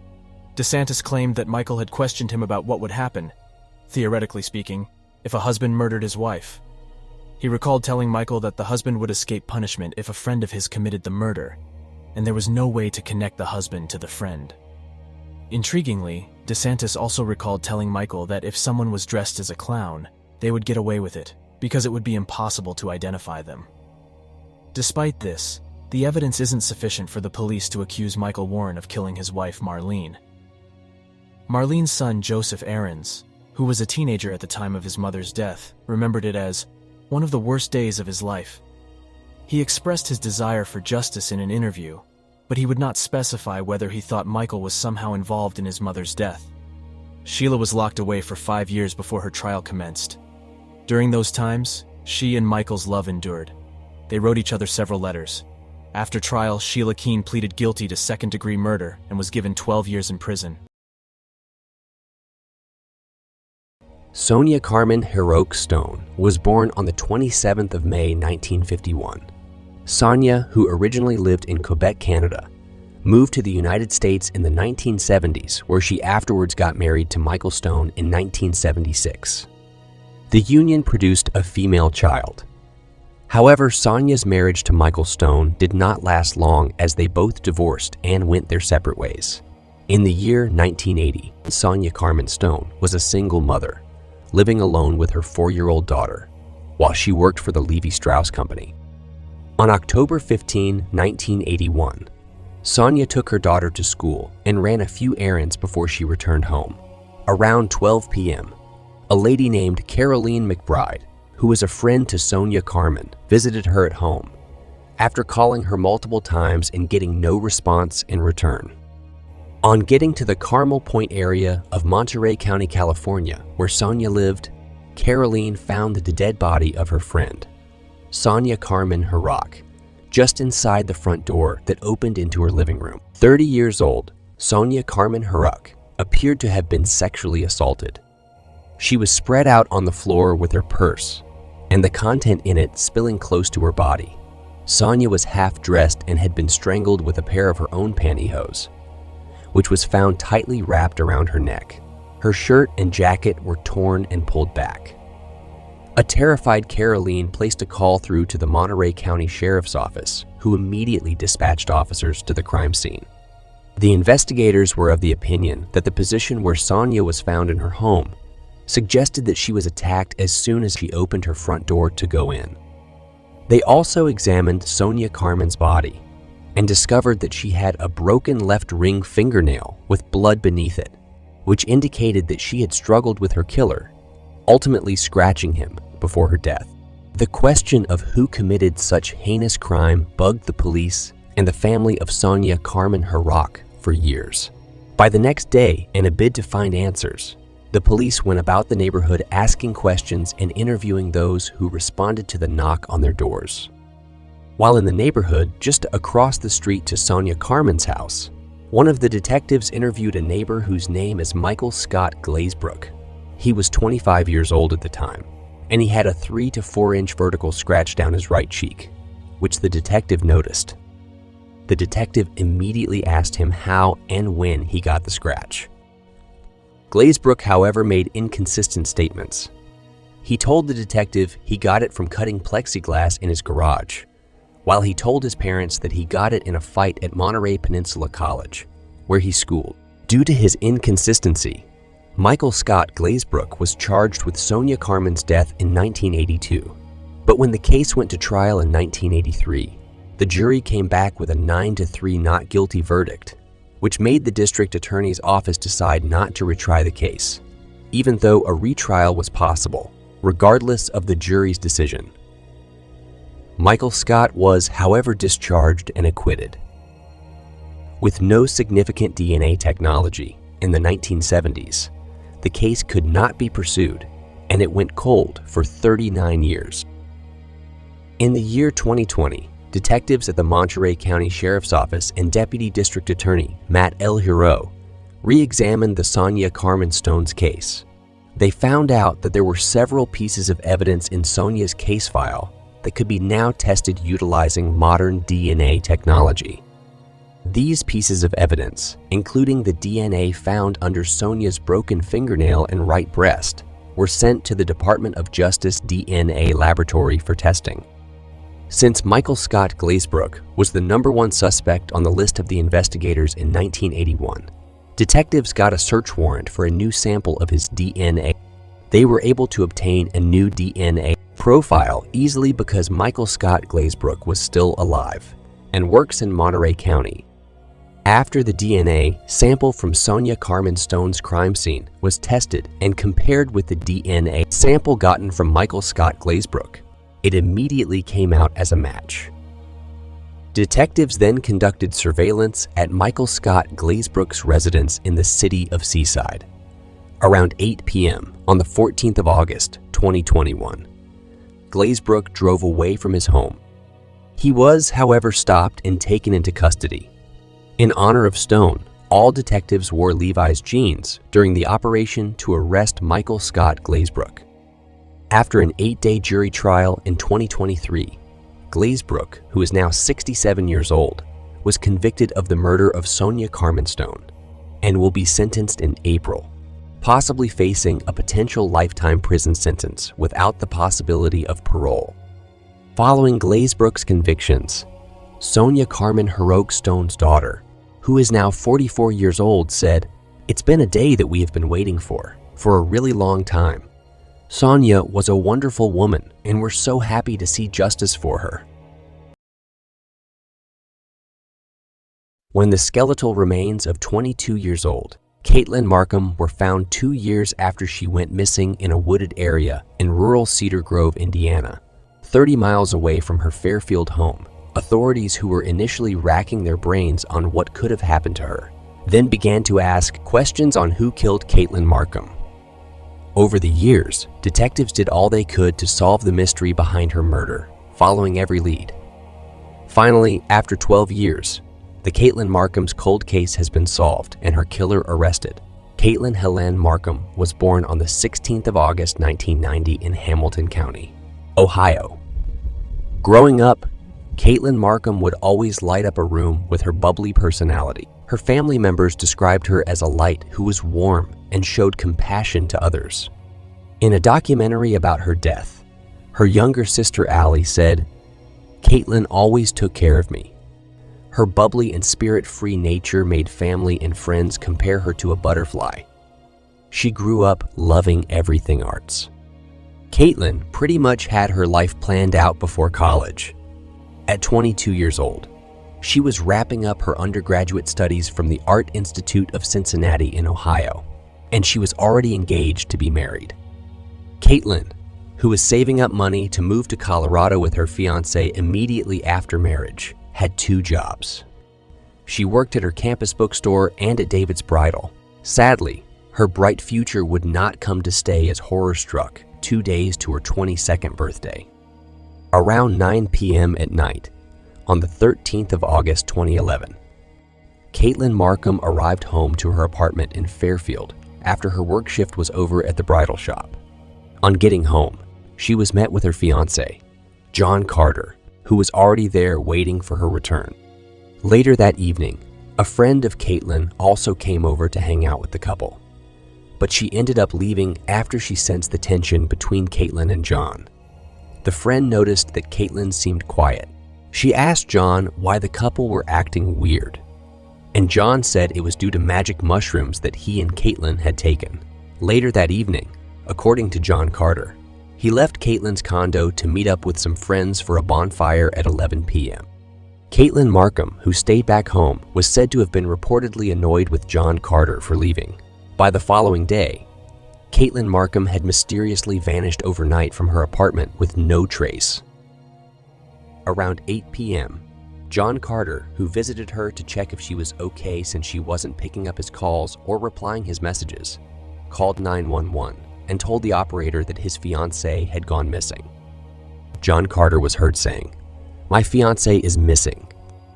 DeSantis claimed that Michael had questioned him about what would happen, theoretically speaking, if a husband murdered his wife. He recalled telling Michael that the husband would escape punishment if a friend of his committed the murder, and there was no way to connect the husband to the friend. Intriguingly, DeSantis also recalled telling Michael that if someone was dressed as a clown, they would get away with it, because it would be impossible to identify them. Despite this, the evidence isn't sufficient for the police to accuse Michael Warren of killing his wife, Marlene. Marlene's son, Joseph Aarons, who was a teenager at the time of his mother's death, remembered it as one of the worst days of his life. He expressed his desire for justice in an interview, but he would not specify whether he thought Michael was somehow involved in his mother's death. Sheila was locked away for 5 years before her trial commenced. During those times, she and Michael's love endured. They wrote each other several letters. After trial, Sheila Keene pleaded guilty to second-degree murder and was given 12 years in prison. Sonia Carmen Heroic Stone was born on the 27th of May 1951. Sonia, who originally lived in Quebec, Canada, moved to the United States in the 1970s, where she afterwards got married to Michael Stone in 1976. The union produced a female child. However, Sonia's marriage to Michael Stone did not last long, as they both divorced and went their separate ways. In the year 1980, Sonia Carmen Stone was a single mother, living alone with her 4-year-old daughter, while she worked for the Levi Strauss Company. On October 15, 1981, Sonia took her daughter to school and ran a few errands before she returned home. Around 12 p.m., a lady named Caroline McBride, who was a friend to Sonia Carmen, visited her at home after calling her multiple times and getting no response in return. On getting to the Carmel Point area of Monterey County, California, where Sonia lived, Caroline found the dead body of her friend, Sonia Carmen Harrach, just inside the front door that opened into her living room. 30 years old, Sonia Carmen Harrach appeared to have been sexually assaulted. She was spread out on the floor with her purse and the content in it spilling close to her body. Sonia was half-dressed and had been strangled with a pair of her own pantyhose, which was found tightly wrapped around her neck. Her shirt and jacket were torn and pulled back. A terrified Caroline placed a call through to the Monterey County Sheriff's Office, who immediately dispatched officers to the crime scene. The investigators were of the opinion that the position where Sonia was found in her home suggested that she was attacked as soon as she opened her front door to go in. They also examined Sonia Carmen's body and discovered that she had a broken left ring fingernail with blood beneath it, which indicated that she had struggled with her killer, ultimately scratching him before her death. The question of who committed such heinous crime bugged the police and the family of Sonia Carmen Harrach for years. By the next day, in a bid to find answers, the police went about the neighborhood asking questions and interviewing those who responded to the knock on their doors. While in the neighborhood, just across the street to Sonia Carmen's house, one of the detectives interviewed a neighbor whose name is Michael Scott Glazebrook. He was 25 years old at the time, and he had a 3 to 4 inch vertical scratch down his right cheek, which the detective noticed. The detective immediately asked him how and when he got the scratch. Glazebrook, however, made inconsistent statements. He told the detective he got it from cutting plexiglass in his garage, while he told his parents that he got it in a fight at Monterey Peninsula College, where he schooled. Due to his inconsistency, Michael Scott Glazebrook was charged with Sonia Carmen's death in 1982. But when the case went to trial in 1983, the jury came back with a 9-3 not guilty verdict, which made the district attorney's office decide not to retry the case, even though a retrial was possible, regardless of the jury's decision. Michael Scott was, however, discharged and acquitted. With no significant DNA technology in the 1970s, the case could not be pursued, and it went cold for 39 years. In the year 2020, detectives at the Monterey County Sheriff's Office and Deputy District Attorney Matt L. Hero re-examined the Sonia Carmen Stone's case. They found out that there were several pieces of evidence in Sonia's case file that could be now tested utilizing modern DNA technology. These pieces of evidence, including the DNA found under Sonia's broken fingernail and right breast, were sent to the Department of Justice DNA laboratory for testing. Since Michael Scott Glazebrook was the #1 suspect on the list of the investigators in 1981, detectives got a search warrant for a new sample of his DNA. They were able to obtain a new DNA profile easily because Michael Scott Glazebrook was still alive and works in Monterey County. After the DNA sample from Sonia Carmen Stone's crime scene was tested and compared with the DNA sample gotten from Michael Scott Glazebrook, it immediately came out as a match. Detectives then conducted surveillance at Michael Scott Glazebrook's residence in the city of Seaside. Around 8 p.m. on the 14th of August, 2021, Glazebrook drove away from his home. He was, however, stopped and taken into custody. In honor of Stone, all detectives wore Levi's jeans during the operation to arrest Michael Scott Glazebrook. After an 8-day jury trial in 2023, Glazebrook, who is now 67 years old, was convicted of the murder of Sonia Carmen Stone and will be sentenced in April, possibly facing a potential lifetime prison sentence without the possibility of parole. Following Glazebrook's convictions, Sonia Carmen Harrach Stone's daughter, who is now 44 years old, said, "It's been a day that we have been waiting for a really long time. Sonia was a wonderful woman, and we're so happy to see justice for her." when the skeletal remains of 22 years old, Caitlin Markham were found 2 years after she went missing in a wooded area in rural Cedar Grove, Indiana, 30 miles away from her Fairfield home. Authorities, who were initially racking their brains on what could have happened to her, then began to ask questions on who killed Caitlin Markham. Over the years, detectives did all they could to solve the mystery behind her murder, following every lead. Finally, after 12 years, the Caitlin Markham's cold case has been solved and her killer arrested. Caitlin Helene Markham was born on the 16th of August 1990 in Hamilton County, Ohio. Growing up, Caitlin Markham would always light up a room with her bubbly personality. Her family members described her as a light who was warm and showed compassion to others. In a documentary about her death, her younger sister Allie said, "Caitlin always took care of me. Her bubbly and spirit-free nature made family and friends compare her to a butterfly. She grew up loving everything arts." Caitlin pretty much had her life planned out before college. At 22 years old, she was wrapping up her undergraduate studies from the Art Institute of Cincinnati in Ohio, and she was already engaged to be married. Caitlin, who was saving up money to move to Colorado with her fiancé immediately after marriage, had 2 jobs. She worked at her campus bookstore and at David's Bridal. Sadly, her bright future would not come to stay as horror struck 2 days to her 22nd birthday. Around 9 p.m. at night, on the 13th of August 2011, Caitlin Markham arrived home to her apartment in Fairfield after her work shift was over at the bridal shop. On getting home, she was met with her fiancé, John Carter, who was already there waiting for her return. Later that evening, a friend of Caitlin also came over to hang out with the couple, but she ended up leaving after she sensed the tension between Caitlin and John. The friend noticed that Caitlin seemed quiet. She asked John why the couple were acting weird, and John said it was due to magic mushrooms that he and Caitlin had taken. Later that evening, according to John Carter, he left Caitlin's condo to meet up with some friends for a bonfire at 11 p.m. Caitlin Markham, who stayed back home, was said to have been reportedly annoyed with John Carter for leaving. By the following day, Caitlin Markham had mysteriously vanished overnight from her apartment with no trace. Around 8 p.m., John Carter, who visited her to check if she was okay since she wasn't picking up his calls or replying his messages, called 911 and told the operator that his fiancée had gone missing. John Carter was heard saying, "My fiancée is missing.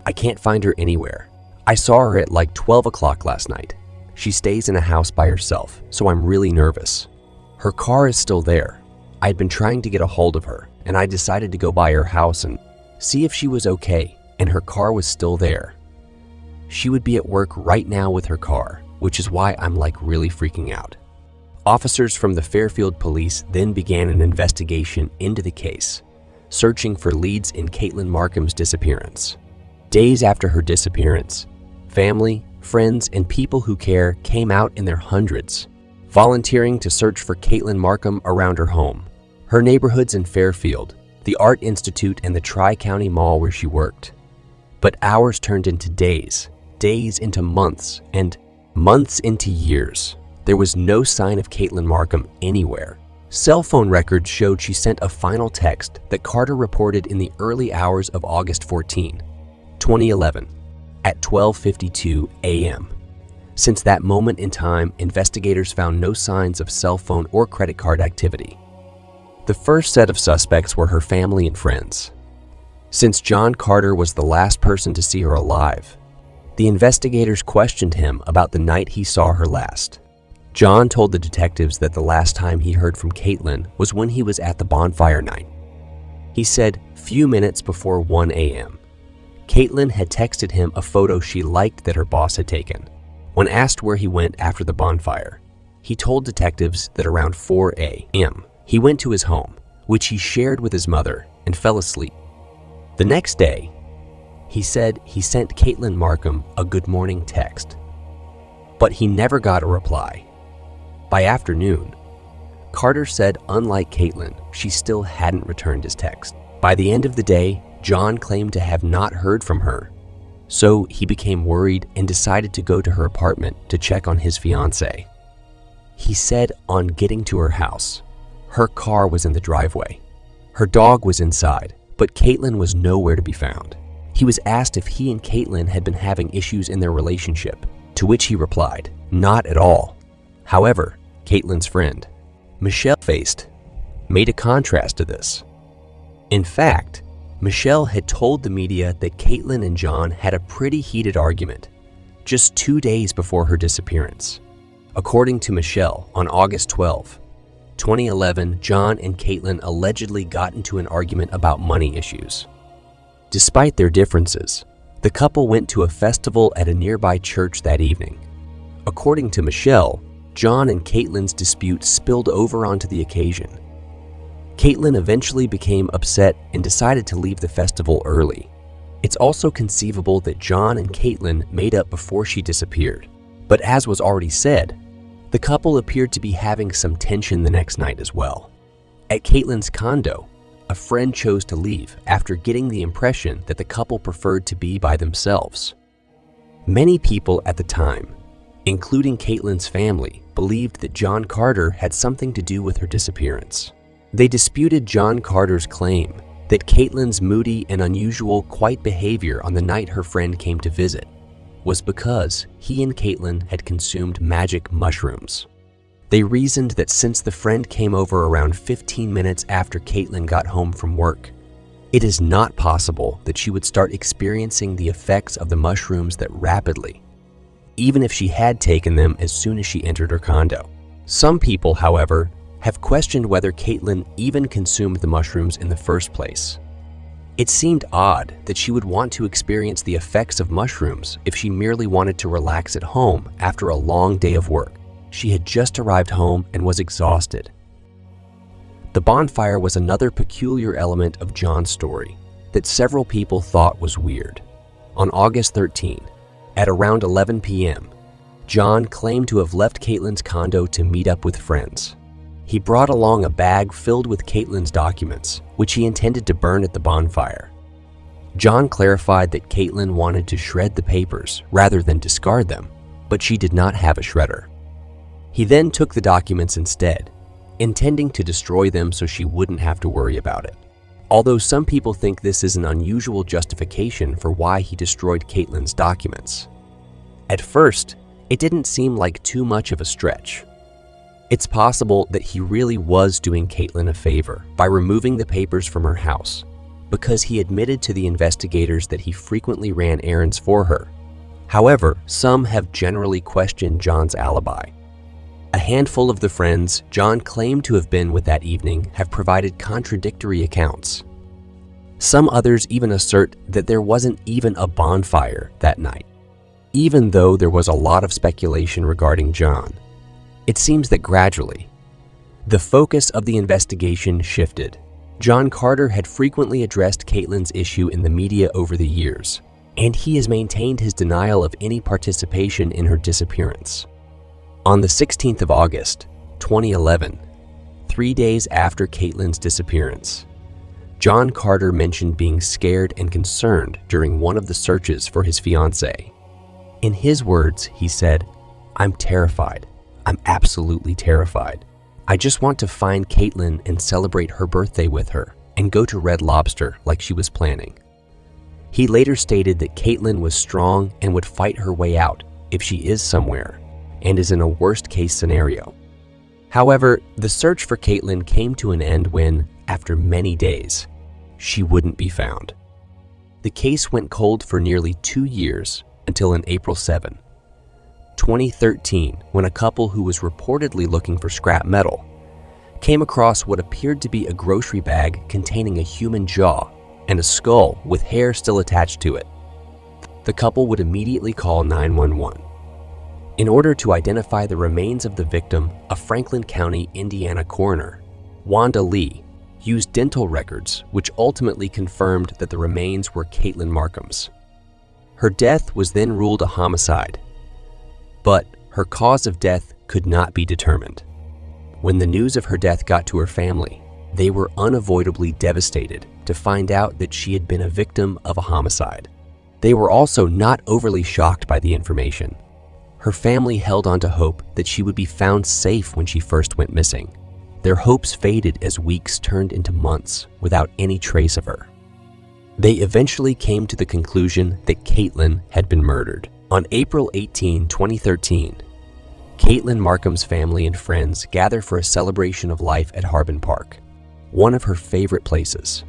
I can't find her anywhere. I saw her at like 12 o'clock last night. She stays in a house by herself, so I'm really nervous. Her car is still there. I'd been trying to get a hold of her, and I decided to go by her house and see if she was okay, and her car was still there. She would be at work right now with her car, which is why I'm like really freaking out." Officers from the Fairfield police then began an investigation into the case, searching for leads in Caitlin Markham's disappearance. Days after her disappearance, family, friends, and people who care came out in their hundreds, volunteering to search for Caitlin Markham around her home, her neighborhoods in Fairfield, the Art Institute, and the Tri-County Mall where she worked. But hours turned into days, days into months, and months into years. There was no sign of Caitlin Markham anywhere. Cell phone records showed she sent a final text that Carter reported in the early hours of August 14, 2011, at 12:52 a.m. Since that moment in time, investigators found no signs of cell phone or credit card activity. The first set of suspects were her family and friends. Since John Carter was the last person to see her alive, the investigators questioned him about the night he saw her last. John told the detectives that the last time he heard from Caitlin was when he was at the bonfire night. He said few minutes before 1 a.m., Caitlin had texted him a photo she liked that her boss had taken. When asked where he went after the bonfire, he told detectives that around 4 a.m., he went to his home, which he shared with his mother, and fell asleep. The next day, he said he sent Caitlin Markham a good morning text, but he never got a reply. By afternoon, Carter said unlike Caitlin, she still hadn't returned his text. By the end of the day, John claimed to have not heard from her, so he became worried and decided to go to her apartment to check on his fiancée. He said on getting to her house, her car was in the driveway. Her dog was inside, but Caitlin was nowhere to be found. He was asked if he and Caitlin had been having issues in their relationship, to which he replied, "Not at all." However, Caitlin's friend, Michelle, made a contrast to this. In fact, Michelle had told the media that Caitlin and John had a pretty heated argument just 2 days before her disappearance. According to Michelle, on August 12, 2011, John and Caitlin allegedly got into an argument about money issues. Despite their differences, the couple went to a festival at a nearby church that evening. According to Michelle, John and Caitlin's dispute spilled over onto the occasion. Caitlin eventually became upset and decided to leave the festival early. It's also conceivable that John and Caitlin made up before she disappeared. But as was already said, the couple appeared to be having some tension the next night as well. At Caitlin's condo, a friend chose to leave after getting the impression that the couple preferred to be by themselves. Many people at the time, including Caitlin's family, believed that John Carter had something to do with her disappearance. They disputed John Carter's claim that Caitlin's moody and unusual quiet behavior on the night her friend came to visit was because he and Caitlin had consumed magic mushrooms. They reasoned that since the friend came over around 15 minutes after Caitlin got home from work, it is not possible that she would start experiencing the effects of the mushrooms that rapidly, even if she had taken them as soon as she entered her condo. Some people, however, have questioned whether Caitlin even consumed the mushrooms in the first place. It seemed odd that she would want to experience the effects of mushrooms if she merely wanted to relax at home after a long day of work. She had just arrived home and was exhausted. The bonfire was another peculiar element of John's story that several people thought was weird. On August 13, at around 11 p.m., John claimed to have left Caitlin's condo to meet up with friends. He brought along a bag filled with Caitlin's documents, which he intended to burn at the bonfire. John clarified that Caitlin wanted to shred the papers rather than discard them, but she did not have a shredder. He then took the documents instead, intending to destroy them so she wouldn't have to worry about it. Although some people think this is an unusual justification for why he destroyed Caitlin's documents. At first, it didn't seem like too much of a stretch. It's possible that he really was doing Caitlin a favor by removing the papers from her house, because he admitted to the investigators that he frequently ran errands for her. However, some have generally questioned John's alibi. A handful of the friends John claimed to have been with that evening have provided contradictory accounts. Some others even assert that there wasn't even a bonfire that night. Even though there was a lot of speculation regarding John, it seems that gradually, the focus of the investigation shifted. John Carter had frequently addressed Caitlin's issue in the media over the years, and he has maintained his denial of any participation in her disappearance. On the 16th of August, 2011, 3 days after Caitlin's disappearance, John Carter mentioned being scared and concerned during one of the searches for his fiancée. In his words, he said, "I'm terrified. I'm absolutely terrified. I just want to find Caitlin and celebrate her birthday with her and go to Red Lobster like she was planning." He later stated that Caitlin was strong and would fight her way out if she is somewhere and is in a worst-case scenario. However, the search for Caitlin came to an end when, after many days, she wouldn't be found. The case went cold for nearly 2 years until on April 7, 2013, when a couple who was reportedly looking for scrap metal came across what appeared to be a grocery bag containing a human jaw and a skull with hair still attached to it. The couple would immediately call 911. In order to identify the remains of the victim, a Franklin County, Indiana coroner, Wanda Lee, used dental records which ultimately confirmed that the remains were Caitlin Markham's. Her death was then ruled a homicide, but her cause of death could not be determined. When the news of her death got to her family, they were unavoidably devastated to find out that she had been a victim of a homicide. They were also not overly shocked by the information. Her family held on to hope that she would be found safe when she first went missing. Their hopes faded as weeks turned into months without any trace of her. They eventually came to the conclusion that Caitlin had been murdered. On April 18, 2013, Caitlin Markham's family and friends gather for a celebration of life at Harbin Park, one of her favorite places.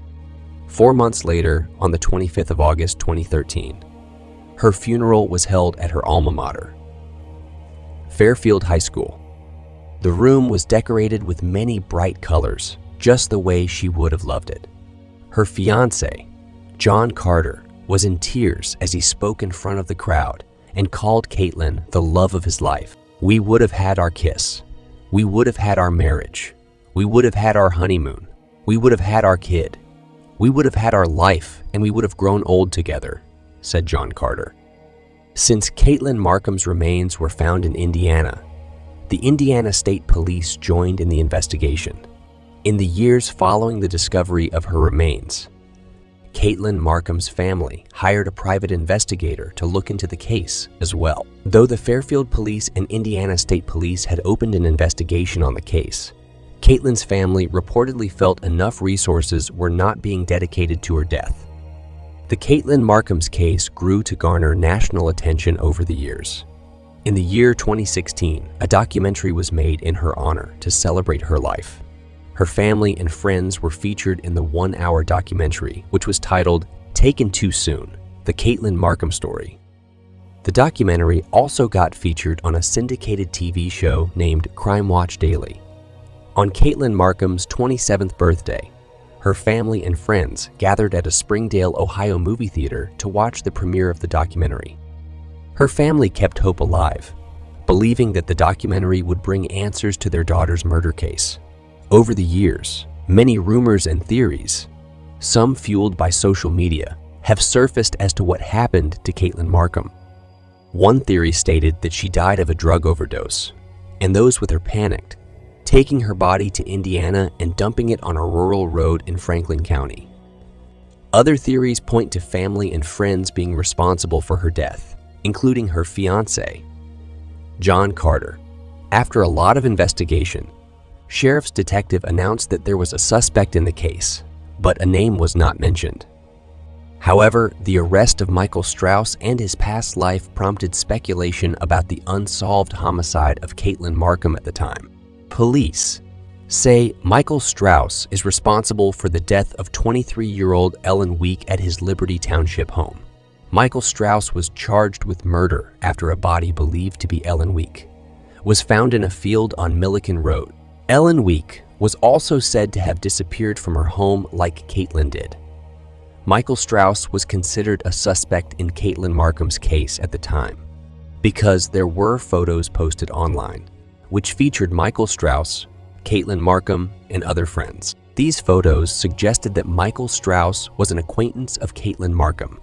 4 months later, on the 25th of August 2013, her funeral was held at her alma mater, Fairfield High School. The room was decorated with many bright colors, just the way she would have loved it. Her fiancé, John Carter, was in tears as he spoke in front of the crowd and called Caitlin the love of his life. "We would have had our kiss. We would have had our marriage. We would have had our honeymoon. We would have had our kid. We would have had our life, and we would have grown old together," said John Carter. Since Caitlin Markham's remains were found in Indiana, the Indiana State Police joined in the investigation. In the years following the discovery of her remains, Caitlin Markham's family hired a private investigator to look into the case as well. Though the Fairfield Police and Indiana State Police had opened an investigation on the case, Caitlin's family reportedly felt enough resources were not being dedicated to her death. The Caitlin Markham's case grew to garner national attention over the years. In the year 2016, a documentary was made in her honor to celebrate her life. Her family and friends were featured in the 1-hour documentary, which was titled "Taken Too Soon: The Caitlin Markham Story." The documentary also got featured on a syndicated TV show named Crime Watch Daily. On Caitlin Markham's 27th birthday, her family and friends gathered at a Springdale, Ohio movie theater to watch the premiere of the documentary. Her family kept hope alive, believing that the documentary would bring answers to their daughter's murder case. Over the years, many rumors and theories, some fueled by social media, have surfaced as to what happened to Caitlin Markham. One theory stated that she died of a drug overdose, and those with her panicked, taking her body to Indiana and dumping it on a rural road in Franklin County. Other theories point to family and friends being responsible for her death, including her fiancé, John Carter. After a lot of investigation, Sheriff's detective announced that there was a suspect in the case, but a name was not mentioned. However, the arrest of Michael Strauss and his past life prompted speculation about the unsolved homicide of Caitlin Markham at the time. Police say Michael Strauss is responsible for the death of 23-year-old Ellen Week at his Liberty Township home. Michael Strauss was charged with murder after a body believed to be Ellen Week was found in a field on Milliken Road. Ellen Week was also said to have disappeared from her home like Caitlin did. Michael Strauss was considered a suspect in Caitlin Markham's case at the time because there were photos posted online which featured Michael Strauss, Caitlin Markham, and other friends. These photos suggested that Michael Strauss was an acquaintance of Caitlin Markham.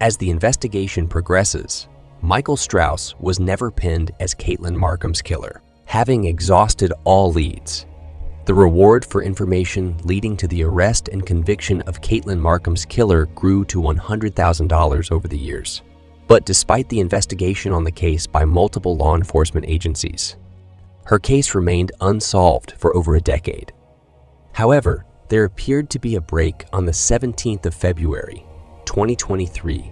As the investigation progresses, Michael Strauss was never pinned as Caitlin Markham's killer, having exhausted all leads. The reward for information leading to the arrest and conviction of Caitlin Markham's killer grew to $100,000 over the years. But despite the investigation on the case by multiple law enforcement agencies, her case remained unsolved for over a decade. However, there appeared to be a break on the 17th of February, 2023,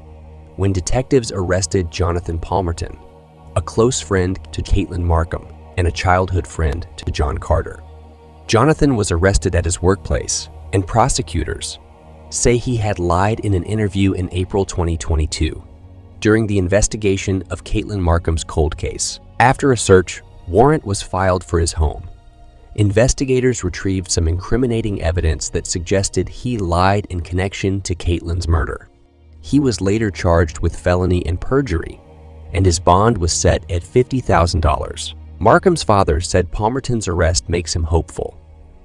when detectives arrested Jonathan Palmerton, a close friend to Caitlin Markham and a childhood friend to John Carter. Jonathan was arrested at his workplace, and prosecutors say he had lied in an interview in April 2022 during the investigation of Caitlin Markham's cold case. After a search warrant was filed for his home, investigators retrieved some incriminating evidence that suggested he lied in connection to Caitlin's murder. He was later charged with felony and perjury, and his bond was set at $50,000. Markham's father said Palmerton's arrest makes him hopeful,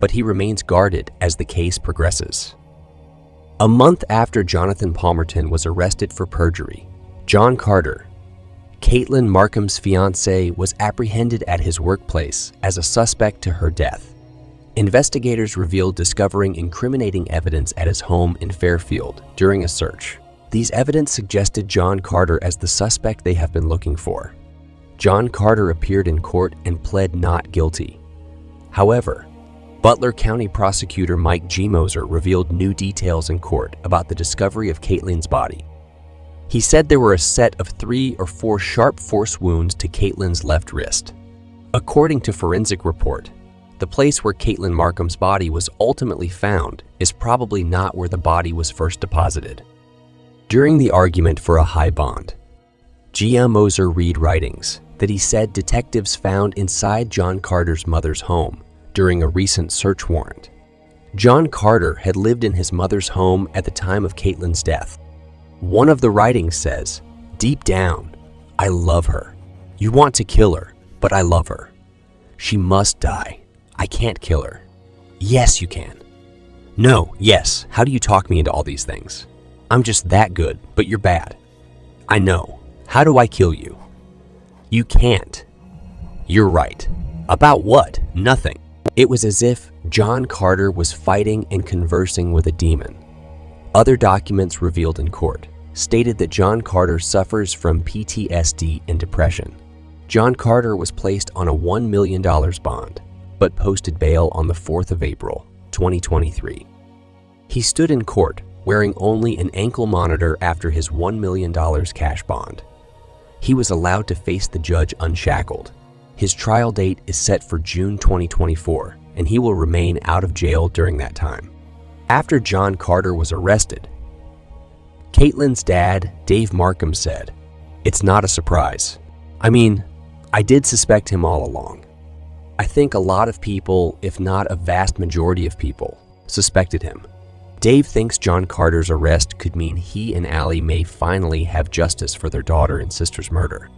but he remains guarded as the case progresses. A month after Jonathan Palmerton was arrested for perjury, John Carter, Caitlin Markham's fiancé, was apprehended at his workplace as a suspect to her death. Investigators revealed discovering incriminating evidence at his home in Fairfield during a search. These evidence suggested John Carter as the suspect they have been looking for. John Carter appeared in court and pled not guilty. However, Butler County Prosecutor Mike G. Moser revealed new details in court about the discovery of Caitlin's body. He said there were a set of 3 or 4 sharp force wounds to Caitlin's left wrist. According to forensic report, the place where Caitlin Markham's body was ultimately found is probably not where the body was first deposited. During the argument for a high bond, G.M. Moser read writings that he said detectives found inside John Carter's mother's home during a recent search warrant. John Carter had lived in his mother's home at the time of Caitlin's death. One of the writings says, "Deep down, I love her. You want to kill her, but I love her. She must die. I can't kill her. Yes, you can. No, yes, how do you talk me into all these things? I'm just that good, but you're bad. I know. How do I kill you? You can't. You're right. About what? Nothing." It was as if John Carter was fighting and conversing with a demon. Other documents revealed in court stated that John Carter suffers from PTSD and depression. John Carter was placed on a $1 million bond, but posted bail on the 4th of April, 2023. He stood in court wearing only an ankle monitor after his $1 million cash bond. He was allowed to face the judge unshackled. His trial date is set for June 2024, and he will remain out of jail during that time. After John Carter was arrested, Caitlin's dad, Dave Markham, said, "It's not a surprise. I mean, I did suspect him all along. I think a lot of people, if not a vast majority of people, suspected him." Dave thinks John Carter's arrest could mean he and Allie may finally have justice for their daughter and sister's murder.